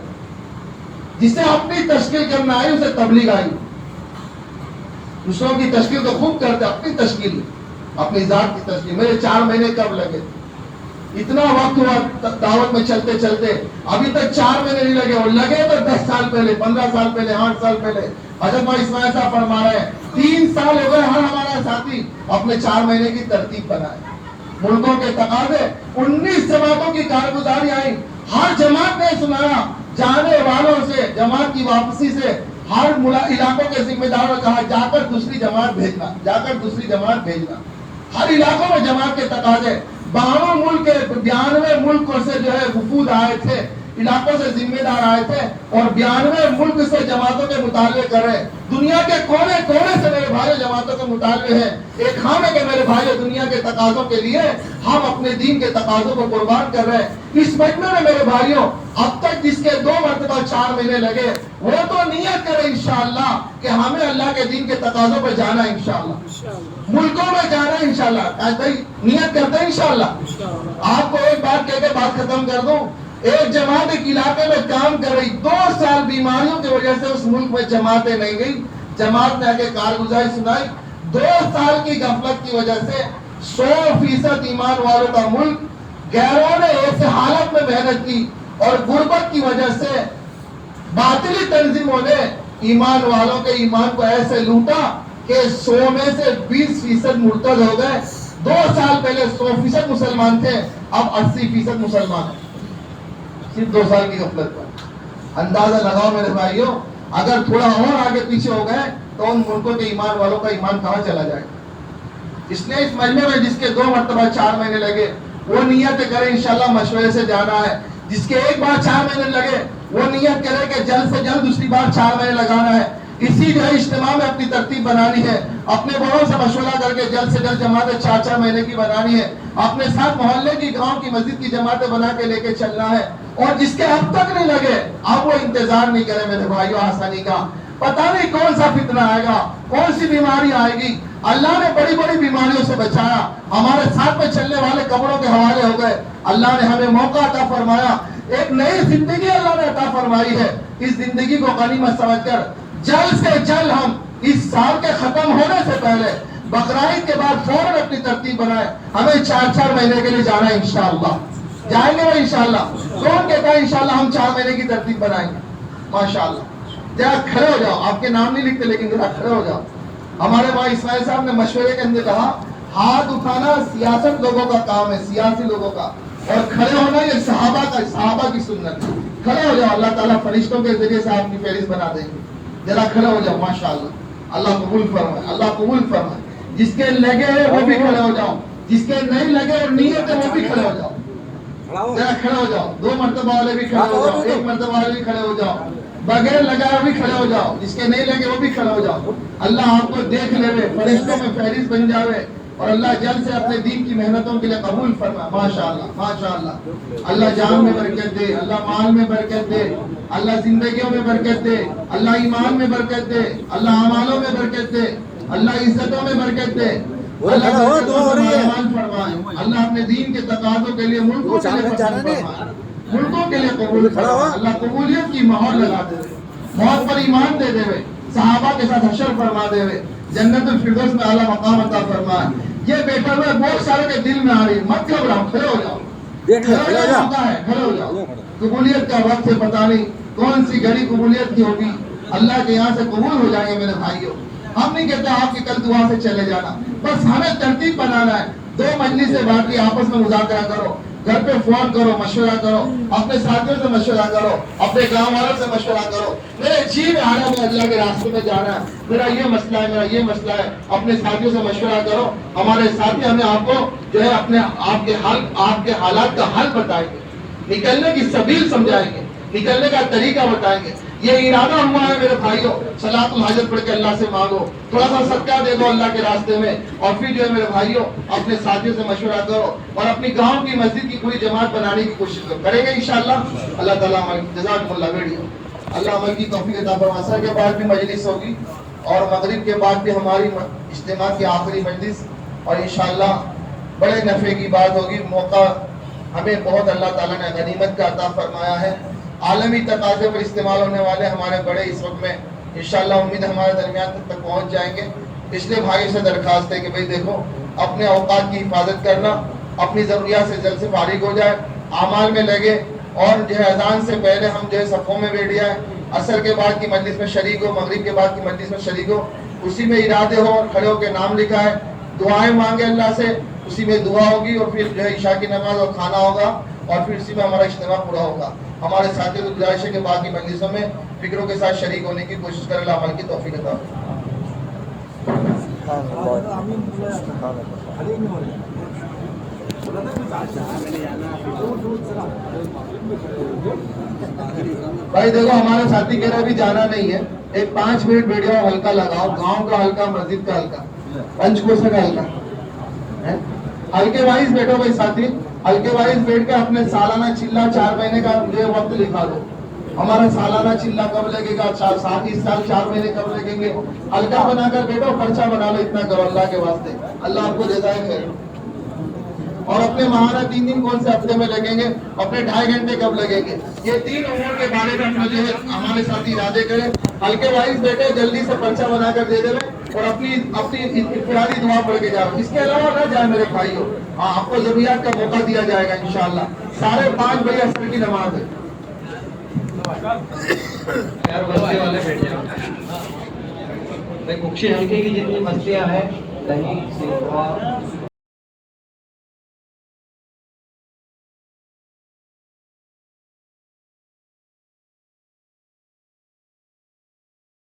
جسے اپنی تشکیل کرنا آئی اسے تبلیغ آئی. دوسروں کی تشکیل تو خوب کرتے, اپنی تشکیل, اپنی ذات کی تشکیل. میرے 4 مہینے کب لگے, اتنا وقت ہوا دعوت میں چلتے چلتے، ابھی تک 4 مہینے نہیں لگے، اور لگے تو 10 سال پہلے، 15 سال پہلے، 8 سال پہلے۔ حضرت بھائی اسماعیل صاحب فرما رہے ہیں 3 سال ہو گئے ہر ہمارا ساتھی اپنے 4 مہینے کی ترتیب بنائے۔ ملکوں کے تقاضے، 19 جماعتوں کی کارگزاری آئی، ہر جماعت نے سنایا، جانے والوں سے، جماعت کی واپسی سے ہر علاقوں کے ذمہ داروں نے کہا جا کر دوسری جماعت بھیجنا، جا کر دوسری جماعت بھیجنا۔ ہر علاقوں میں جماعت کے تقاضے، 92 ملک کے 92 ملکوں سے جو ہے وفود آئے تھے، علاقوں سے ذمہ دار آئے تھے، اور 92 ملک سے جماعتوں کے مطالبے کر رہے۔ دنیا کے کونے کونے سے میرے بھائی جماعتوں کے مطالبے ہیں، ایک ہم ہے کہ میرے بھائی دنیا کے تقاضوں کے لیے ہم اپنے دین کے تقاضوں کو قربان کر رہے ہیں۔ اس مجمع میں میرے بھائیوں اب تک جس کے 2 مرتبہ 4 مہینے لگے، وہ تو نیت کرے انشاءاللہ کہ ہمیں اللہ کے دین کے تقاضوں پر جانا ہے، انشاءاللہ ملکوں میں جانا ہے، انشاءاللہ نیت کرتے ہیں انشاءاللہ۔ آپ کو ایک بات کہہ کے بات ختم کر دوں، ایک جماعت ایک علاقے میں کام کر رہی، 2 سال بیماریوں کی وجہ سے اس ملک میں جماعتیں نہیں گئی، جماعت نے آگے کارگزاری سنائی، 2 سال کی غفلت کی وجہ سے 100% ایمان والوں کا ملک، غیروں نے ایسے حالت میں محنت کی اور غربت کی وجہ سے باطلی تنظیموں نے ایمان والوں کے ایمان کو ایسے لوٹا کہ 100 میں سے 20% مرتد ہو گئے۔ 2 سال پہلے 100% مسلمان تھے، اب 80% مسلمان ہیں، صرف 2 سال کی غفلت پر۔ اندازہ لگاؤ میرے بھائیوں، اگر تھوڑا اور آگے پیچھے ہو گئے تو ان ملکوں کے ایمان والوں کا ایمان کہاں چلا جائے گا۔ اس لیے اس مجمع میں جس کے 2 مرتبہ 4 مہینے لگے وہ نیت کرے انشاءاللہ مشورے سے جانا ہے، جس کے ایک بار 4 مہینے لگے وہ نیت کرے کہ جلد سے جلد دوسری بار 4 مہینے لگانا ہے۔ اسی جو ہے اجتماع میں اپنی ترتیب بنانی ہے، اپنے بڑوں سے مشورہ کر کے جلد سے جلد جماعتیں 4 مہینے کی بنانی ہے، اپنے ساتھ محلے کی، گاؤں کی، مسجد کی جماعتیں بنا کے لے کے چلنا ہے۔ اور جس کے اب تک نہیں لگے اب وہ انتظار نہیں کرے میرے بھائیوں آسانی کا، پتہ نہیں کون سا فتنہ آئے گا، کون سی بیماری آئے گی۔ اللہ نے بڑی بڑی بیماریوں سے بچایا، ہمارے ساتھ میں چلنے والے قبروں کے حوالے ہو گئے، اللہ نے ہمیں موقع عطا فرمایا، ایک نئی زندگی اللہ نے عطا فرمائی ہے۔ اس زندگی کو غنیمت سمجھ کر جلد سے جلد ہم اس سال کے ختم ہونے سے پہلے بقرعید کے بعد فوراً اپنی ترتیب بنائیں، ہمیں 4 مہینے کے لیے جانا ہے انشاءاللہ، جائیں گے وہ انشاءاللہ۔ کون کہتا ہے انشاءاللہ ہم 4 مہینے کی ترتیب بنائیں گے؟ ماشاءاللہ۔ ذرا کھڑے ہو جاؤ، آپ کے نام نہیں لکھتے لیکن ذرا کھڑے ہو جاؤ۔ ہمارے بھائی اسماعیل صاحب نے مشورے کے اندر کہا ہاتھ اٹھانا سیاست لوگوں کا کام ہے، سیاسی لوگوں کا، اور کھڑے ہونا یہ صحابہ کی سنت ہے۔ کھڑے ہو جاؤ، اللہ تعالیٰ فرشتوں کے ذریعے سے آپ کی فہرست بنا دیں گے۔ ذرا کھڑے ہو جاؤ، ماشاءاللہ، اللہ قبول فرمائے، اللہ قبول فرمائے۔ جس کے لگے ہیں وہ بھی کھڑے ہو جاؤ، جس کے نہیں لگے اور نیت ہے وہ بھی کھڑے ہو جاؤ، ذرا کھڑے ہو جاؤ۔ 2 مرتبہ والے بھی کھڑے ہو جاؤ، 1 مرتبہ والے بھی کھڑے ہو جاؤ، بغیر لگائے بھی کھڑے ہو جاؤ، جس کے نہیں لگے وہ بھی کھڑے ہو جاؤ۔ اللہ آپ کو دیکھ لے، فرشتوں میں فہرست بن جاوے، اور اللہ جلد سے اپنے دین کی محنتوں کے لیے قبول فرمائے۔ ماشاءاللہ ماشاءاللہ، اللہ جان میں برکت دے، اللہ مال میں برکت دے، اللہ زندگیوں میں برکت دے، اللہ ایمان میں برکت دے، اللہ اعمالوں میں برکت دے، اللہ عزتوں میں برکت دے، اللہ فرمائے، اللہ اپنے دین کے تقاضوں کے لیے ملکوں کے لیے فرمائے، ملکوں کے لیے قبول فرمائے، اللہ قبولیت کی مہر لگا دے، موت پر ایمان دے دے، صحابہ کے ساتھ حشر فرما دے، جنت الفردوس میں اعلیٰ مقام عطا فرمائے۔ یہ بیٹھا ہوا بہت سارے کے دل میں آ رہی، مت گھبراؤ، کھڑے ہو جاؤ، کھڑے ہو جاؤ۔ قبولیت کا وقت ہے، پتہ نہیں کون سی گھڑی قبولیت کی ہوگی، اللہ کے یہاں سے قبول ہو جائیں گے میرے بھائیوں۔ ہم نہیں کہتے آپ کی کل دعا سے چلے جانا، بس ہمیں ترتیب بنانا ہے۔ 2 مجلس سے باقی آپس میں مذاکرہ کرو، گھر پہ فون کرو، مشورہ کرو، اپنے ساتھیوں سے مشورہ کرو، اپنے گاؤں والوں سے مشورہ کرو، میرے جی میں آ رہا ہے اللہ کے راستے میں جانا ہے، میرا یہ مسئلہ ہے، میرا یہ مسئلہ ہے، اپنے ساتھیوں سے مشورہ کرو۔ ہمارے ساتھی ہمیں آپ کو جو ہے آپ کے حالات کا حل بتائیں گے، نکلنے کی سبیل سمجھائیں گے، نکلنے کا طریقہ بتائیں گے۔ یہ ارادہ ہوا ہے میرے بھائیوں، صلاۃ الحاجت پڑھ کے اللہ سے مانگو، تھوڑا سا صدقہ دے دو اللہ کے راستے میں، اور پھر جو ہے میرے بھائیوں اپنے ساتھیوں سے مشورہ کرو، اور اپنی گاؤں کی مسجد کی پوری جماعت بنانے کی کوشش کرو، کریں گے انشاءاللہ۔ اللہ تعالیٰ جزاکم اللہ خیر، اللہ عمل کی توفیق عطا فرمائے۔ عصر کے بعد بھی مجلس ہوگی، اور مغرب کے بعد بھی ہماری اجتماع کی آخری مجلس، اور انشاءاللہ بڑے نفع کی بات ہوگی۔ موقع ہمیں بہت اللہ تعالیٰ نے غنیمت کا عطا فرمایا ہے، عالمی تقاضے پر استعمال ہونے والے ہمارے بڑے اس وقت میں انشاءاللہ امید ہمارے درمیان تک پہنچ جائیں گے۔ پچھلے بھائیوں سے درخواست ہے کہ بھئی دیکھو اپنے اوقات کی حفاظت کرنا، اپنی ضروریات سے جلد سے فارغ ہو جائے، اعمال میں لگے، اور جو ہے اذان سے پہلے ہم جو ہے صفوں میں بیٹھ جائیں، عصر کے بعد کی مجلس میں شریک ہو، مغرب کے بعد کی مجلس میں شریک ہو، اسی میں ارادے ہو اور کھڑے ہو کے نام لکھا ہے، دعائیں مانگے اللہ سے، اسی میں دعا ہوگی، اور پھر جو ہے عشاء کی نماز اور کھانا ہوگا، اور پھر اسی میں ہمارا اجتماع پورا ہوگا۔ ہمارے ساتھی کو گزارش ہے کہ باقی مجلسوں میں فکروں کے ساتھ شریک ہونے کی کوشش کریں، اللہ عمل کی توفیق عطا بھائی دیکھو ہمارے ساتھی کہہ رہے ابھی جانا نہیں ہے، ایک 5 منٹ بیٹھ جاؤ، ہلکا لگاؤ، گاؤں کا ہلکا، مسجد کا ہلکا، پنچ کوش کا ہلکا، ہلکے وائز بیٹھو بھائی ساتھی، ہلکے وائز بیٹھ کے اپنے سالانہ چلہ 4 مہینے کا مجھے وقت لکھا دو، ہمارا سالانہ چلہ کب لگے گا، 7 سال 4 مہینے کب لگیں گے، ہلکا بنا کر بیٹھو، پرچہ بنا لو، اتنا کرو اللہ کے واسطے، اللہ آپ کو جزائے خیر۔ اور اپنے ماہانہ 3 دن کون سے ہفتے میں لگیں گے، اپنے 2.5 گھنٹے کب لگیں گے، یہ 3 امور کے بارے میں مجھے ہمارے ساتھی ارادے کریں، ہلکے وائز بیٹھے جلدی سے پرچہ بنا کر دے دیں اور اپنی انفرادی دعا پڑھ کے جاؤ، اس کے علاوہ نہ جائے میرے بھائیوں، آپ کو ضروریات کا موقع دیا جائے گا انشاءاللہ۔ 5:30 بجے عصر کی نماز ہے۔ یار بستی والے بیٹھ جاؤ بھائی، کچھ ہلکے کی جتنی بستیاں ہیں دہی سیوا